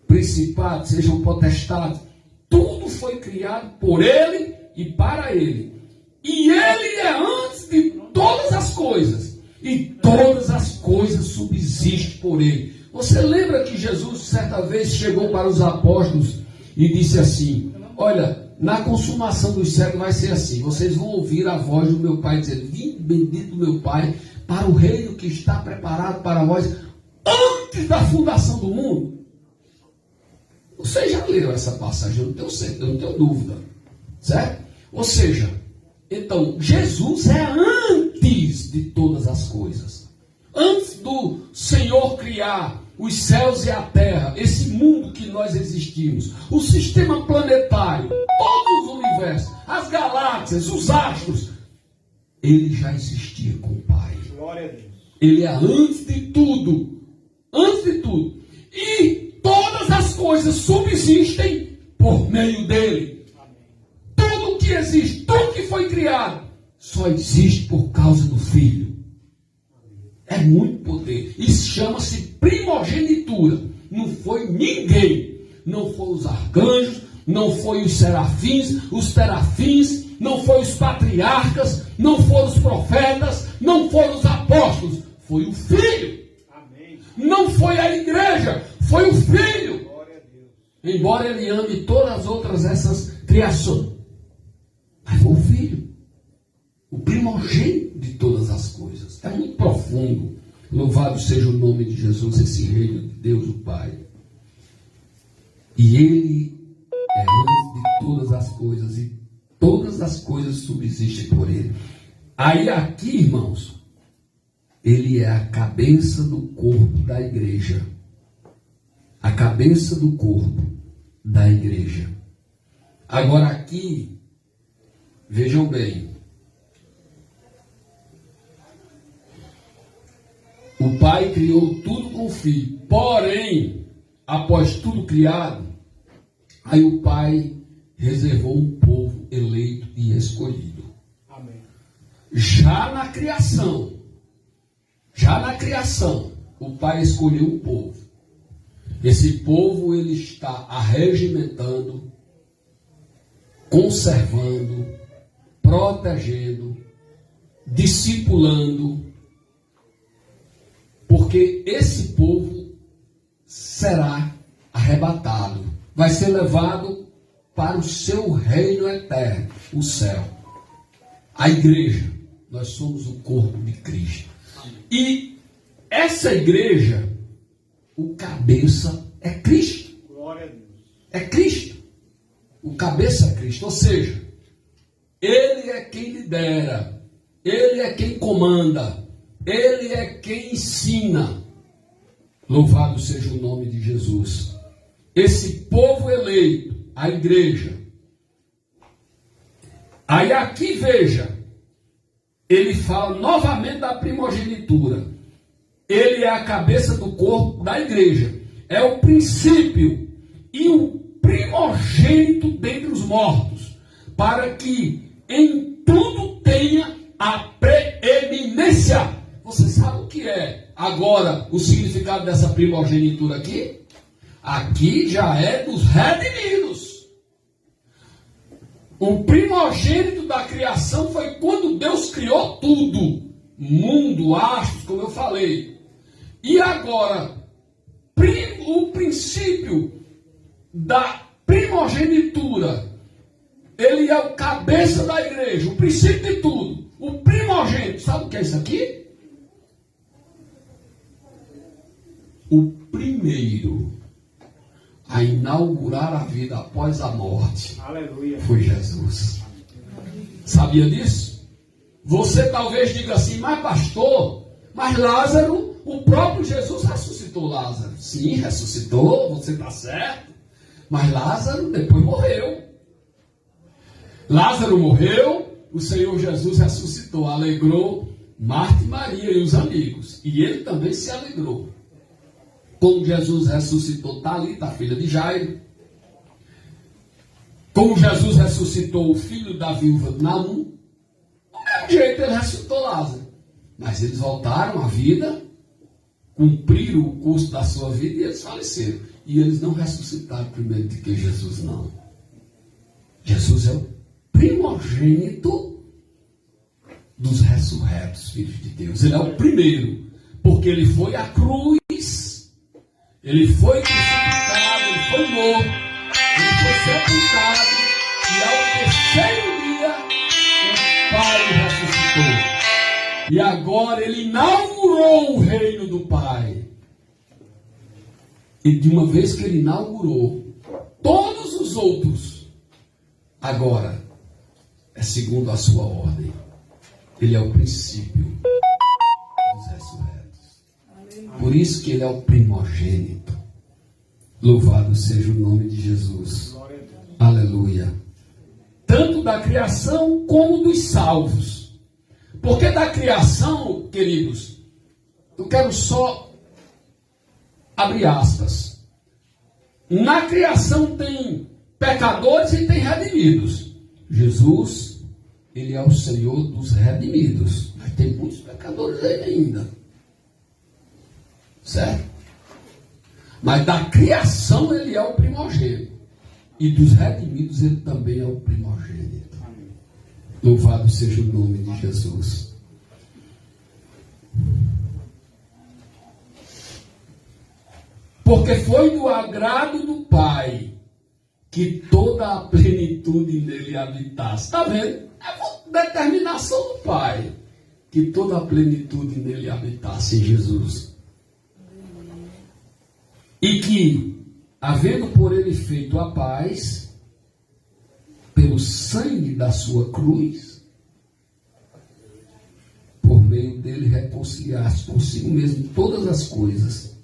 Speaker 1: principados, sejam potestades, tudo foi criado por Ele e para Ele. E Ele é antes de todas as coisas. E todas as coisas subsistem por Ele. Você lembra que Jesus certa vez chegou para os apóstolos e disse assim: olha, na consumação dos séculos vai ser assim. Vocês vão ouvir a voz do meu Pai dizendo: vinde bendito do meu Pai para o reino que está preparado para vós antes da fundação do mundo. Você já leu essa passagem? Eu não tenho dúvida. Certo? Ou seja, então, Jesus é antes de todas as coisas. Antes do Senhor criar os céus e a terra, esse mundo que nós existimos, o sistema planetário, todo o universo, as galáxias, os astros, Ele já existia com o Pai.
Speaker 2: Glória a Deus.
Speaker 1: Ele é antes de tudo. Antes de tudo. E todas as coisas subsistem por meio dele. Tudo que que existe, tudo que foi criado, só existe por causa do Filho. É muito poder. Isso chama-se primogenitura. Não foi ninguém. Não foi os arcanjos, não foi os serafins, os terafins, não foi os patriarcas, não foram os profetas, não foram os apóstolos. Foi o Filho.
Speaker 2: Amém.
Speaker 1: Não foi a igreja, foi o Filho.
Speaker 2: Glória a Deus.
Speaker 1: Embora ele ame todas as outras essas criações. Mas foi o Filho. O primogênito de todas as coisas. É muito profundo. Louvado seja o nome de Jesus, esse reino de Deus o Pai. E ele é antes de todas as coisas, e todas as coisas subsistem por ele. Aí aqui, irmãos, ele é a cabeça do corpo da igreja. A cabeça do corpo da igreja. Agora aqui, vejam bem. O Pai criou tudo com o Filho. Porém, após tudo criado, aí o Pai reservou um povo eleito e escolhido.
Speaker 2: Amém.
Speaker 1: Já na criação, o Pai escolheu um povo. Esse povo ele está arregimentando, conservando, protegendo, discipulando, porque esse povo será arrebatado, vai ser levado para o seu reino eterno, o céu. A igreja, nós somos o corpo de Cristo. E essa igreja, o cabeça é Cristo.
Speaker 2: Glória a Deus.
Speaker 1: É Cristo. O cabeça é Cristo. Ou seja, ele é quem lidera, ele é quem comanda, ele é quem ensina. Louvado seja o nome de Jesus. Esse povo eleito, a igreja. Aí aqui veja, ele fala novamente da primogenitura. Ele é a cabeça do corpo da igreja. É o princípio e o primogênito dentre os mortos, para que em tudo tenha a preeminência. Você sabe o que é agora o significado dessa primogenitura aqui? Aqui já é dos redimidos. O primogênito da criação foi quando Deus criou tudo. Mundo, astros, como eu falei. E agora, o princípio da primogenitura, ele é o cabeça da igreja, o princípio de tudo. O primogênito, sabe o que é isso aqui? O primeiro a inaugurar a vida após a morte.
Speaker 2: Aleluia.
Speaker 1: Foi Jesus. Sabia disso? Você talvez diga assim, mas pastor, mas Lázaro, o próprio Jesus ressuscitou Lázaro. Sim, ressuscitou, você está certo. Mas Lázaro depois morreu. Lázaro morreu, o Senhor Jesus ressuscitou, alegrou Marta e Maria e os amigos. E ele também se alegrou. Como Jesus ressuscitou Talita, a filha de Jairo. Como Jesus ressuscitou o filho da viúva de Naum. Do mesmo jeito ele ressuscitou Lázaro. Mas eles voltaram à vida, cumpriram o curso da sua vida e eles faleceram. E eles não ressuscitaram primeiro de que Jesus, não. Jesus é o primogênito dos ressurretos, filhos de Deus. Ele é o primeiro, porque ele foi à cruz. Ele foi crucificado, ele foi morto, ele foi sepultado, e ao terceiro dia o Pai ressuscitou. E agora ele inaugurou o reino do Pai. E de uma vez que ele inaugurou, todos os outros, agora, é segundo a sua ordem. Ele é o princípio dos ressurretos. Por isso que ele é o primogênito. Louvado seja o nome de Jesus. Aleluia. Tanto da criação como dos salvos. Porque da criação, queridos, eu quero só abrir aspas. Na criação tem pecadores e tem redimidos. Jesus, ele é o Senhor dos redimidos. Mas tem muitos pecadores aí ainda. Certo? Mas da criação ele é o primogênito. E dos redimidos ele também é o primogênito. Louvado seja o nome de Jesus. Porque foi do agrado do Pai que toda a plenitude nele habitasse. Está vendo? É determinação do Pai que toda a plenitude nele habitasse em Jesus. E que, havendo por ele feito a paz, pelo sangue da sua cruz, por meio dele reconciliasse consigo mesmo todas as coisas,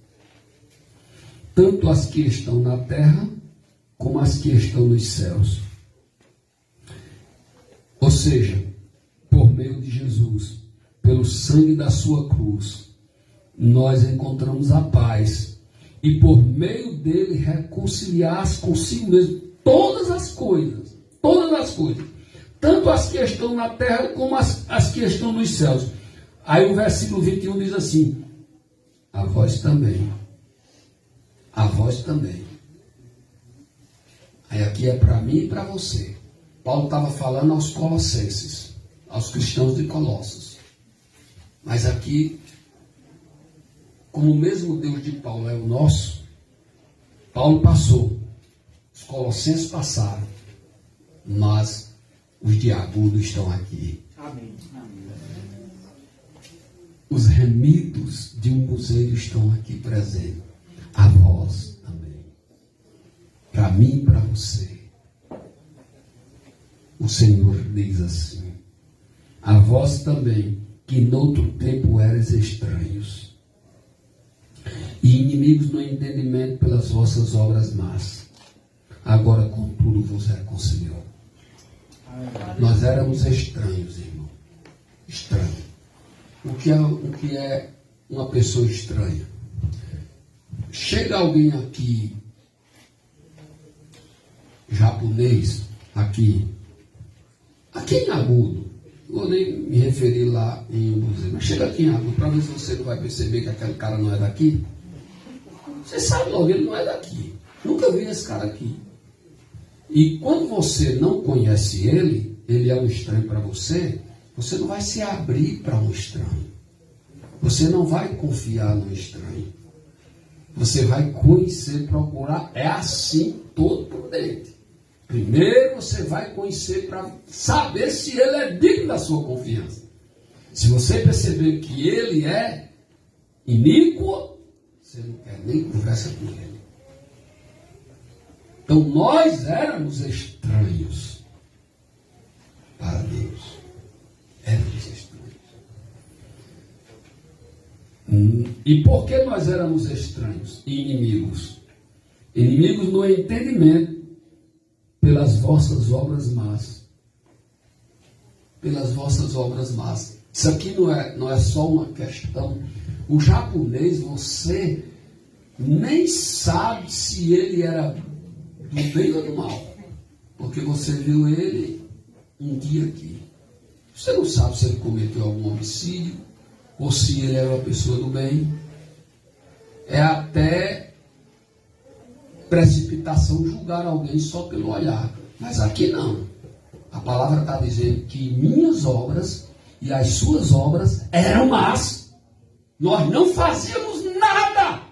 Speaker 1: tanto as que estão na terra, como as que estão nos céus. Ou seja, por meio de Jesus, pelo sangue da sua cruz, nós encontramos a paz. E por meio dele reconciliar-se consigo mesmo todas as coisas. Todas as coisas. Tanto as que estão na terra como as que estão nos céus. Aí o versículo 21 diz assim: a vós também. A vós também. Aí aqui é para mim e para você. Paulo estava falando aos colossenses, aos cristãos de Colossos. Mas aqui, como o mesmo Deus de Paulo é o nosso, Paulo passou, os colossenses passaram, mas os de agudo estão aqui.
Speaker 2: Amém.
Speaker 1: Os remidos de um buzeiro estão aqui presentes. A vós também. Para mim e para você. O Senhor diz assim: a vós também, que noutro tempo eres estranhos e inimigos no entendimento pelas vossas obras más, agora contudo vos reconciliou. Nós éramos estranhos, irmão. Estranho. O que é uma pessoa estranha? Chega alguém aqui, japonês, aqui em Agudo, vou nem me referir lá em museu, mas chega aqui em Agudo, para ver se você não vai perceber que aquele cara não é daqui. Você sabe logo, ele não é daqui. Nunca vi esse cara aqui. E quando você não conhece ele é um estranho para você, você não vai se abrir para um estranho. Você não vai confiar no estranho. Você vai conhecer, procurar. É assim, todo por dentro. Primeiro você vai conhecer para saber se ele é digno da sua confiança. Se você perceber que ele é iníquo, você não quer nem conversa com ele. Então nós éramos estranhos para Deus. Éramos estranhos. E por que nós éramos estranhos e inimigos? Inimigos no entendimento pelas vossas obras más. Pelas vossas obras más. Isso aqui não é só uma questão. O japonês, você nem sabe se ele era do bem ou do mal. Porque você viu ele um dia aqui. Você não sabe se ele cometeu algum homicídio ou se ele era uma pessoa do bem. É até precipitação julgar alguém só pelo olhar. Mas aqui não. A palavra está dizendo que minhas obras e as suas obras eram más. Nós não fazíamos nada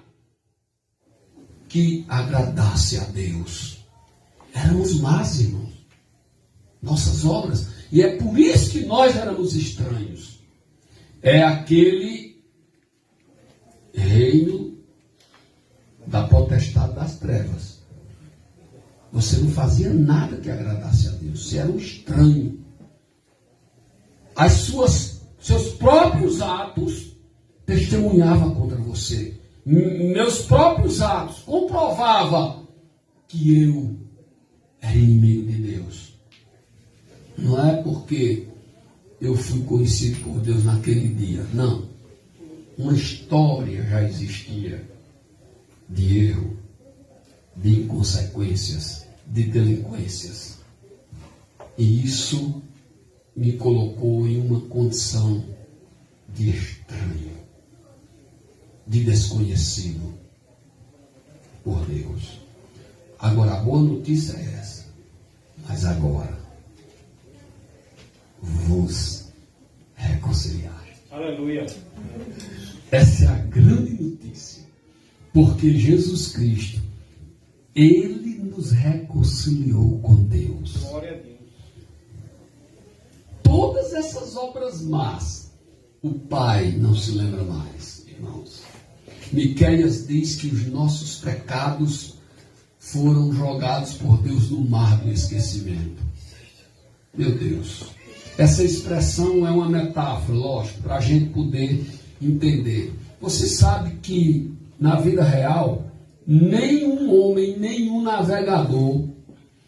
Speaker 1: que agradasse a Deus. Éramos más, irmãos. Nossas obras. E é por isso que nós éramos estranhos. É aquele reino da potestade das trevas. Você não fazia nada que agradasse a Deus. Você era um estranho. Seus próprios atos testemunhavam contra você. Meus próprios atos comprovavam que eu era inimigo de Deus. Não é porque eu fui conhecido por Deus naquele dia. Não. Uma história já existia de erro, de inconsequências, de delinquências. E isso me colocou em uma condição de estranho, de desconhecido por Deus. Agora, a boa notícia é essa. Mas agora, vos reconciliar.
Speaker 2: Aleluia.
Speaker 1: Essa é a grande notícia. Porque Jesus Cristo, Ele nos reconciliou com Deus.
Speaker 2: Glória a Deus.
Speaker 1: Todas essas obras más, o Pai não se lembra mais, irmãos. Miqueias diz que os nossos pecados foram jogados por Deus no mar do esquecimento. Meu Deus. Essa expressão é uma metáfora, lógico, para a gente poder entender. Você sabe que na vida real, nenhum homem, nenhum navegador,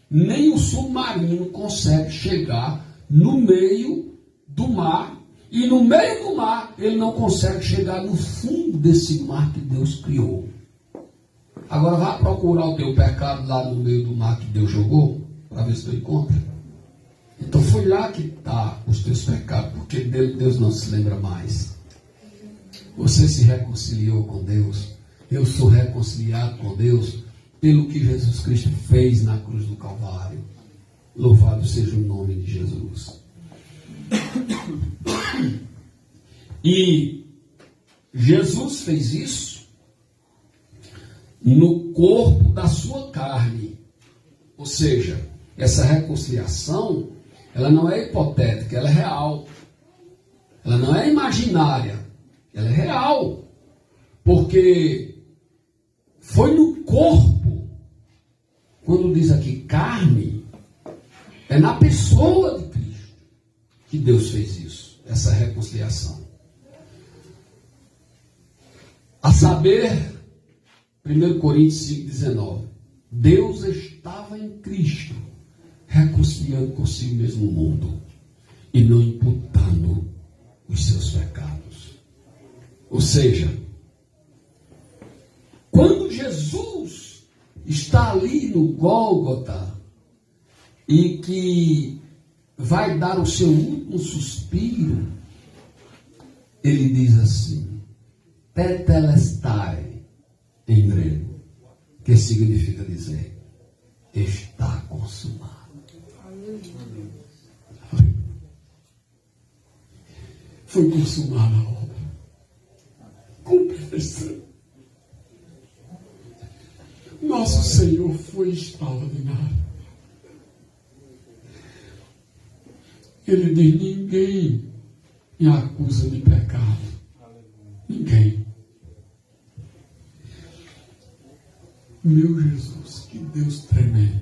Speaker 1: nem o submarino consegue chegar no meio do mar, e no meio do mar ele não consegue chegar no fundo desse mar que Deus criou. Agora vá procurar o teu pecado lá no meio do mar que Deus jogou, para ver se tu encontra. Então foi lá que está os teus pecados, porque Deus não se lembra mais. Você se reconciliou com Deus. Eu sou reconciliado com Deus pelo que Jesus Cristo fez na cruz do Calvário. Louvado seja o nome de Jesus. E Jesus fez isso no corpo da sua carne. Ou seja, essa reconciliação, ela não é hipotética, ela é real. Ela não é imaginária, ela é real. Porque foi no corpo. Quando diz aqui carne, é na pessoa de Cristo que Deus fez isso, essa reconciliação. A saber, 1 Coríntios 5,19, Deus estava em Cristo, reconciliando consigo mesmo o mundo e não imputando os seus pecados. Ou seja, quando Jesus está ali no Gólgota e que vai dar o seu último suspiro, ele diz assim, tetelestai, em grego, que significa dizer, está consumado. Foi consumada a obra, com perfeição. Nosso Senhor foi extraordinário. Ele diz, ninguém me acusa de pecado. Ninguém. Meu Jesus, que Deus tremendo.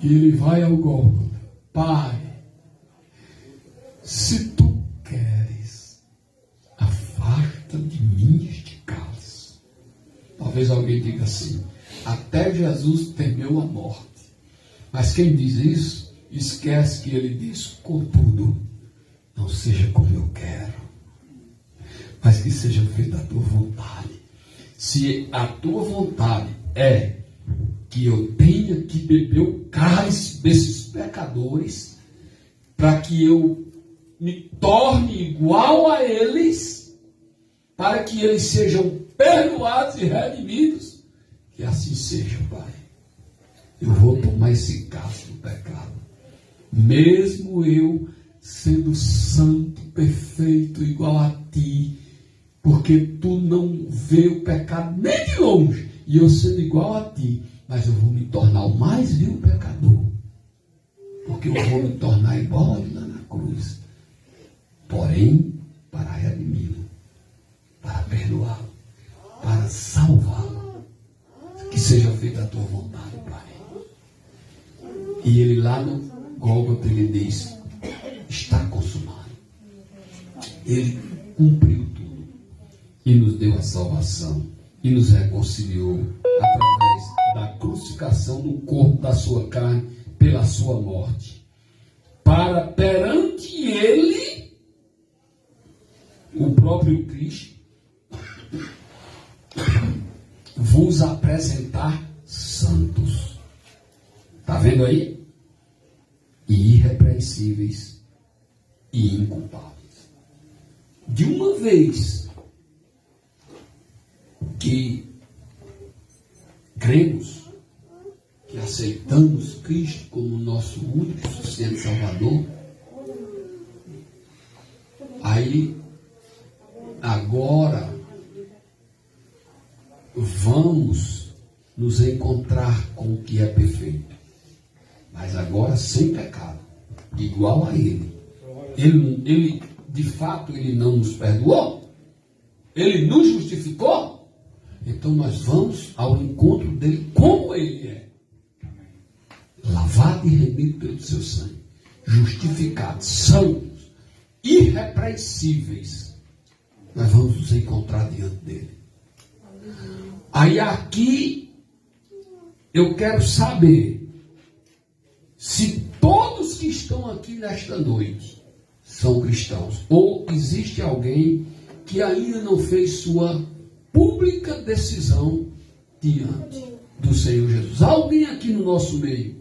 Speaker 1: E ele vai ao Gólgota. Pai, se tu queres, afasta de mim este cálice. Talvez alguém diga assim, até Jesus temeu a morte. Mas quem diz isso, esquece que ele diz, contudo, não seja como eu quero, mas que seja feita a tua vontade. Se a tua vontade é que eu tenha que beber o cálice desses pecadores, para que eu me torne igual a eles, para que eles sejam perdoados e redimidos, que assim seja, Pai. Eu vou tomar esse cálice do pecado, mesmo eu sendo santo, perfeito, igual a ti, porque tu não vê o pecado nem de longe, e eu sendo igual a ti, mas eu vou me tornar o mais vil pecador, porque eu vou me tornar igual a ele lá na cruz, porém, para redimi-lo, para perdoá-lo, para salvá-lo, que seja feita a tua vontade, Pai. E ele lá no Gólgota, ele diz, está consumado. Ele cumpriu tudo e nos deu a salvação e nos reconciliou através da crucificação do corpo da sua carne pela sua morte, para perante ele, o próprio Cristo, vos apresentar santos. Está vendo aí? irrepreensíveis e inculpáveis. De uma vez que cremos, que aceitamos Cristo como nosso único e suficiente Salvador, aí agora vamos nos encontrar com o que é perfeito, mas agora sem pecado, igual a Ele. Ele de fato, Ele não nos perdoou, Ele nos justificou, então nós vamos ao encontro dele como Ele é, lavado e remido pelo seu sangue, justificados, santos, irrepreensíveis. Nós vamos nos encontrar diante dele. Aí aqui eu quero saber se todos que estão aqui nesta noite são cristãos, ou existe alguém que ainda não fez sua pública decisão diante do Senhor Jesus. Há alguém aqui no nosso meio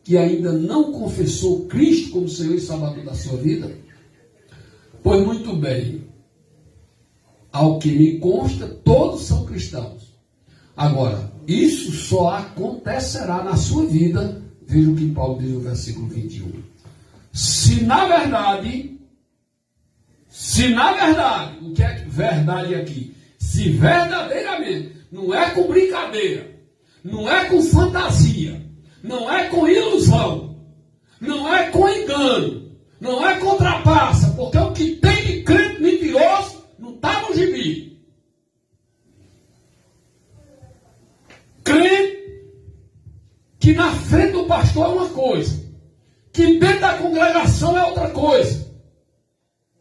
Speaker 1: que ainda não confessou Cristo como Senhor e Salvador da sua vida? Pois muito bem, ao que me consta, todos são cristãos. Agora, isso só acontecerá na sua vida, veja o que Paulo diz no versículo 21. Se na verdade, o que é verdade aqui? Se verdadeiramente, não é com brincadeira, não é com fantasia, não é com ilusão, não é com engano, não é com trapaça, porque o que tem de crente mentiroso não está no gibi. Crente que na frente do pastor é uma coisa, que dentro da congregação é outra coisa,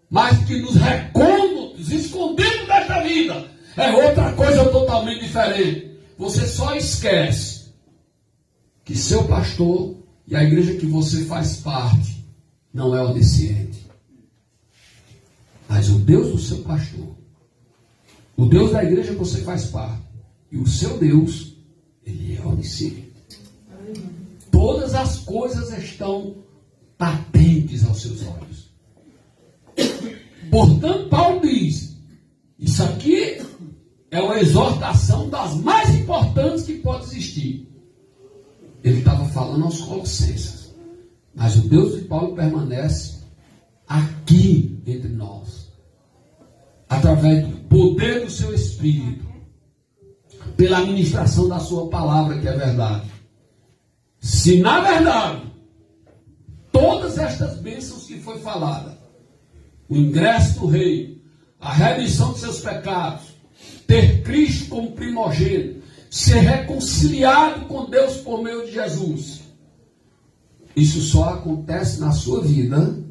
Speaker 1: mas que nos recônditos, escondidos desta vida, é outra coisa totalmente diferente. Você só esquece que seu pastor e a igreja que você faz parte não é onisciente. Mas o Deus do seu pastor, o Deus da igreja que você faz parte, e o seu Deus, Ele é onisciente. Todas as coisas estão patentes aos seus olhos. Portanto, Paulo diz, isso aqui é uma exortação das mais importantes que pode existir. Ele estava falando aos Colossenses, mas o Deus de Paulo permanece aqui entre nós, através do poder do seu Espírito, pela administração da sua palavra, que é verdade. Se na verdade todas estas bênçãos que foi falada, o ingresso do rei, a remissão de seus pecados, ter Cristo como primogênito, ser reconciliado com Deus por meio de Jesus, isso só acontece na sua vida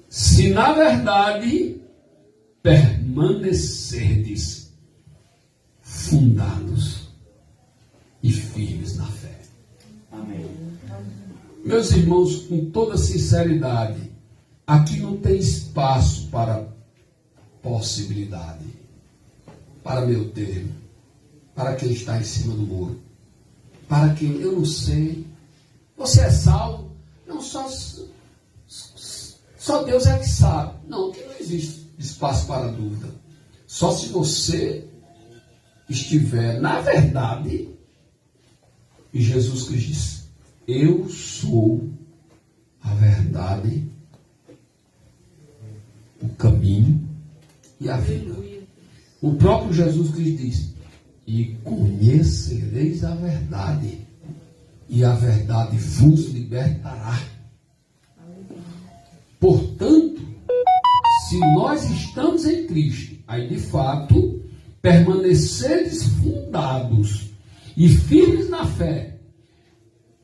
Speaker 1: se na verdade permanecerdes fundados e firmes na fé. Amém. Meus irmãos, com toda sinceridade, aqui não tem espaço para possibilidade, para meu termo, para quem está em cima do muro, para quem eu não sei. Você é salvo? Não, só Deus é que sabe. Não, que não existe espaço para dúvida. Só se você estiver na verdade, e Jesus Cristo diz, eu sou a verdade, o caminho e a vida. O próprio Jesus Cristo diz, e conhecereis a verdade, e a verdade vos libertará. Portanto, se nós estamos em Cristo, aí de fato, permaneceres fundados e firmes na fé,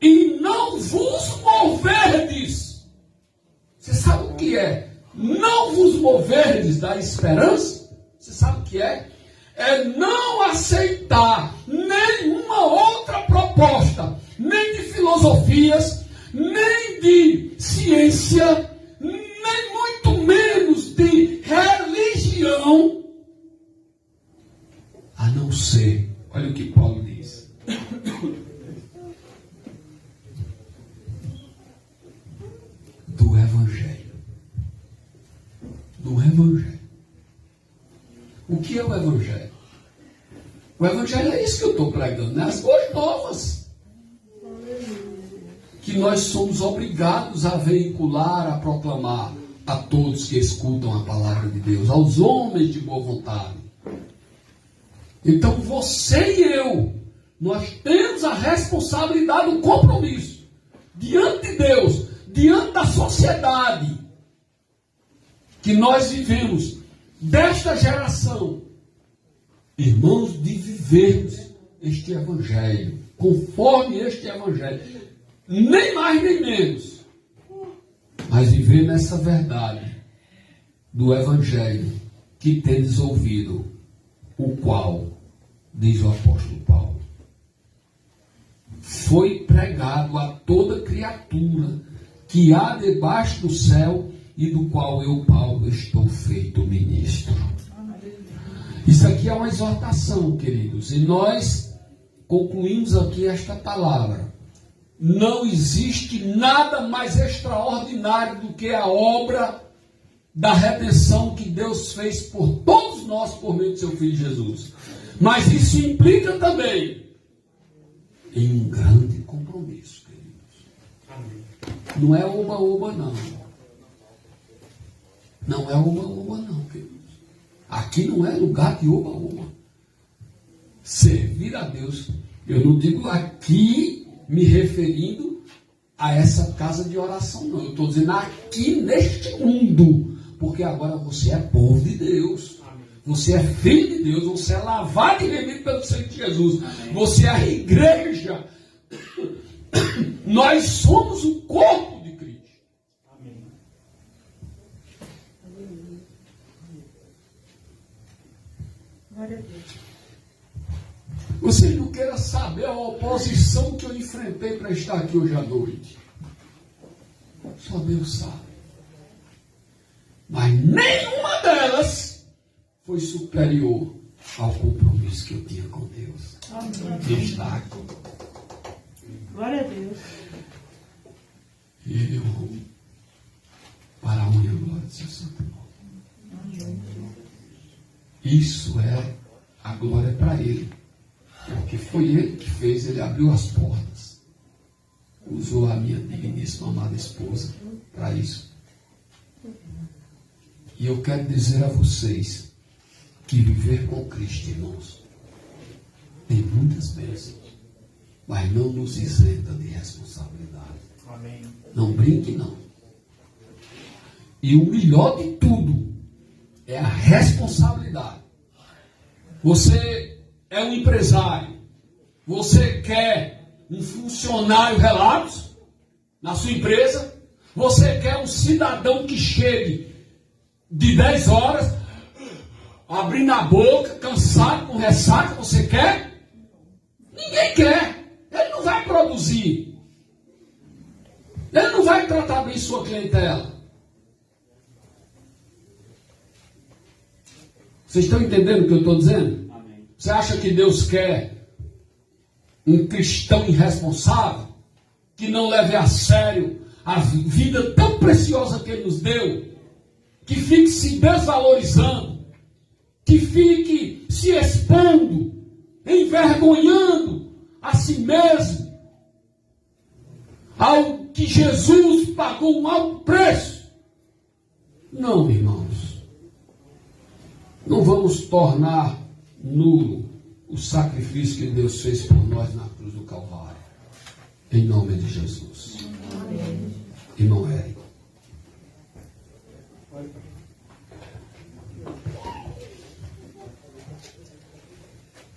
Speaker 1: e não vos moverdes. Você sabe o que é? Não vos moverdes da esperança? Você sabe o que é? É não aceitar nenhuma outra proposta, nem de filosofias, nem de ciência, nem muito menos de religião, a não ser, olha o que Paulo diz, que é o Evangelho? O Evangelho é isso que eu estou pregando, né? As boas novas. Que nós somos obrigados a veicular, a proclamar a todos que escutam a palavra de Deus, aos homens de boa vontade. Então você e eu, nós temos a responsabilidade, o compromisso, diante de Deus, diante da sociedade, que nós vivemos, desta geração, irmãos, de vivermos este Evangelho, conforme este Evangelho, nem mais nem menos, mas viver nessa verdade do Evangelho que tendes ouvido, o qual, diz o apóstolo Paulo, foi pregado a toda criatura que há debaixo do céu e do qual eu, Paulo, estou feito ministro. Isso aqui é uma exortação, queridos, e nós concluímos aqui esta palavra. Não existe nada mais extraordinário do que a obra da redenção que Deus fez por todos nós por meio de seu Filho Jesus. Mas isso implica também em um grande compromisso, queridos. Não é oba-oba, não. Não é oba-oba, não, queridos. Aqui não é lugar de oba-oba. Servir a Deus, eu não digo aqui me referindo a essa casa de oração, não. Eu estou dizendo aqui neste mundo, porque agora você é povo de Deus. Você é filho de Deus, você é lavado e remido pelo sangue de Jesus. Você é a igreja. Nós somos o corpo de Cristo. Amém. Glória a Deus. Vocês não queiram saber a oposição que eu enfrentei para estar aqui hoje à noite. Só Deus sabe. Mas nenhuma delas foi superior ao compromisso que eu tinha com Deus. Amém. De estar aqui.
Speaker 3: Glória a Deus.
Speaker 1: E Ele honrou para a honra e a glória de seu santo nome. Isso é a glória para Ele. Porque foi Ele que fez, Ele abriu as portas. Usou a minha digníssima amada esposa para isso. E eu quero dizer a vocês que viver com Cristo, irmãos, tem muitas bênçãos, mas não nos isenta de responsabilidade.
Speaker 2: Amém.
Speaker 1: Não brinque, não. E o melhor de tudo é a responsabilidade. Você é um empresário, você quer um funcionário relatos na sua empresa, você quer um cidadão que chegue de 10 horas, abrindo a boca, cansado, com ressaca, você quer? Ninguém quer. Ele não vai produzir. Ele não vai tratar bem sua clientela. Vocês estão entendendo o que eu estou dizendo? Amém. Você acha que Deus quer um cristão irresponsável, que não leve a sério a vida tão preciosa que Ele nos deu, que fique se desvalorizando, que fique se expondo, envergonhando a si mesmo, ao que Jesus pagou um alto preço? Não, irmãos. Não vamos tornar nulo o sacrifício que Deus fez por nós na cruz do Calvário. Em nome de Jesus. Amém. Irmão Érico.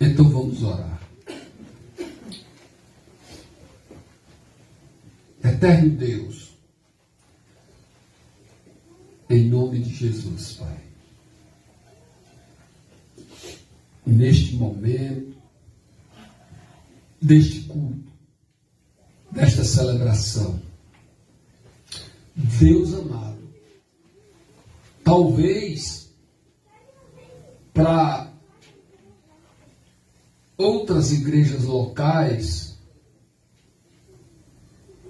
Speaker 1: Então vamos orar. Eterno Deus, em nome de Jesus, Pai, neste momento, deste culto, desta celebração, Deus amado, talvez para outras igrejas locais,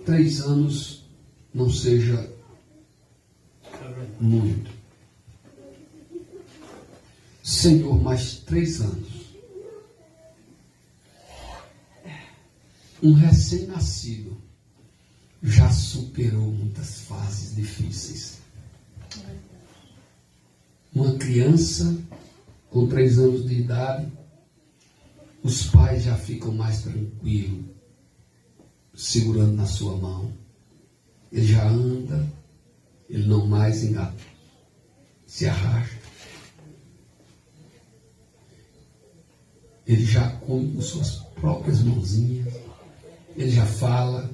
Speaker 1: 3 anos não seja muito. Senhor, mais 3 anos. Um recém-nascido já superou muitas fases difíceis. Uma criança com 3 anos de idade, os pais já ficam mais tranquilos, segurando na sua mão. Ele já anda, ele não mais engata, se arrasta. Ele já come com suas próprias mãozinhas, ele já fala.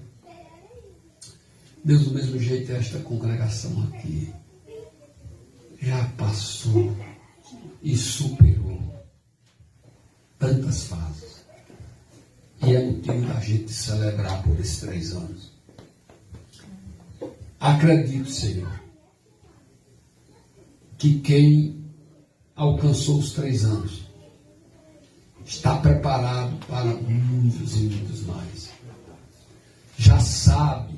Speaker 1: Deus, do mesmo jeito, esta congregação aqui já passou e superou tantas fases. E é motivo da gente celebrar por esses 3 anos. Acredito, Senhor, que quem alcançou os 3 anos está preparado para muitos e muitos mais. Já sabe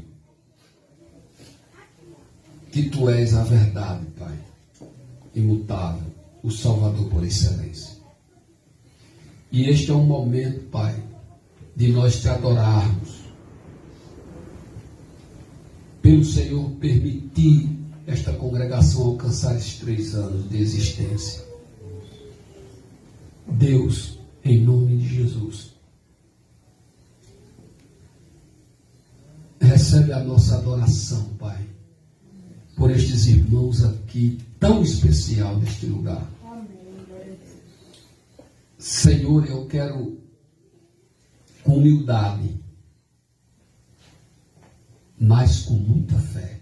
Speaker 1: que Tu és a verdade, Pai, imutável, o Salvador por excelência. E este é um momento, Pai, de nós Te adorarmos, pelo Senhor permitir esta congregação alcançar esses 3 anos de existência. Deus, em nome de Jesus, recebe a nossa adoração, Pai, por estes irmãos aqui, tão especial neste lugar. Senhor, eu quero, com humildade, mas com muita fé,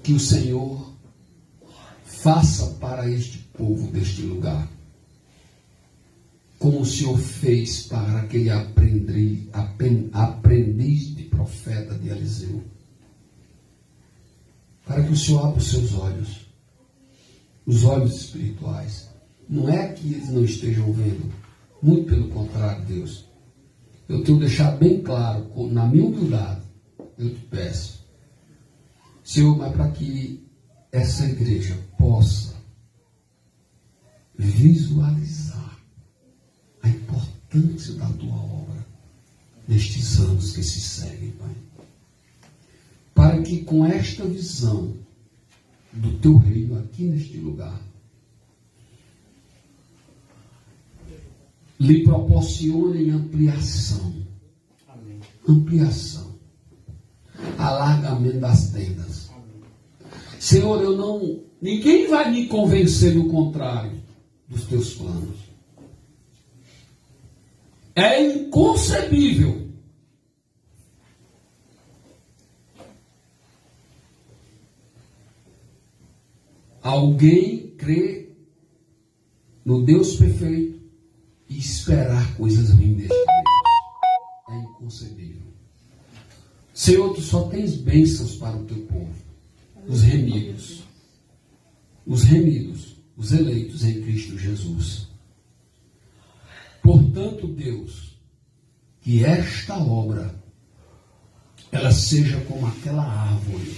Speaker 1: que o Senhor faça para este povo deste lugar, como o Senhor fez para aquele aprendiz de profeta de Eliseu, para que o Senhor abra os seus olhos, os olhos espirituais. Não é que eles não estejam vendo, muito pelo contrário, Deus. Eu tenho que deixar bem claro, na minha humildade, eu te peço, Senhor, mas para que essa igreja possa visualizar a importância da Tua obra nestes anos que se seguem, Pai. Para que com esta visão do Teu reino aqui neste lugar, lhe proporcionem ampliação.
Speaker 2: Amém.
Speaker 1: Ampliação. Alargamento das tendas. Senhor, ninguém vai me convencer do contrário dos Teus planos. É inconcebível alguém crer no Deus perfeito e esperar coisas ruins deste Deus. É inconcebível. Senhor, Tu só tens bênçãos para o Teu povo, os remidos, os eleitos em Cristo Jesus. Portanto, Deus, que esta obra ela seja como aquela árvore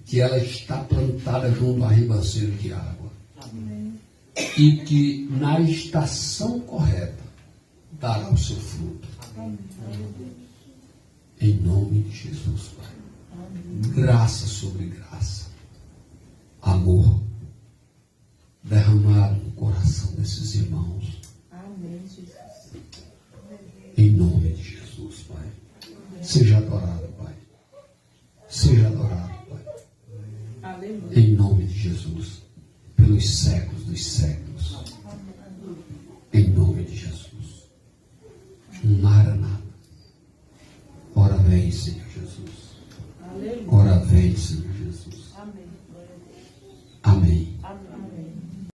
Speaker 1: que ela está plantada junto a ribanceiro de água.
Speaker 3: Amém.
Speaker 1: E que na estação correta dará o seu fruto.
Speaker 3: Amém.
Speaker 1: Em nome de Jesus, Pai.
Speaker 3: Amém.
Speaker 1: Graça sobre graça. Amor derramado no coração desses irmãos.
Speaker 3: Amém, Jesus.
Speaker 1: Em nome de Jesus, Pai. Seja adorado, Pai. Seja adorado, Pai.
Speaker 3: Aleluia.
Speaker 1: Em nome de Jesus. Pelos séculos dos séculos. Em nome de Jesus. Maranata. Ora vem, Senhor Jesus.
Speaker 3: Aleluia.
Speaker 1: Ora vem, Senhor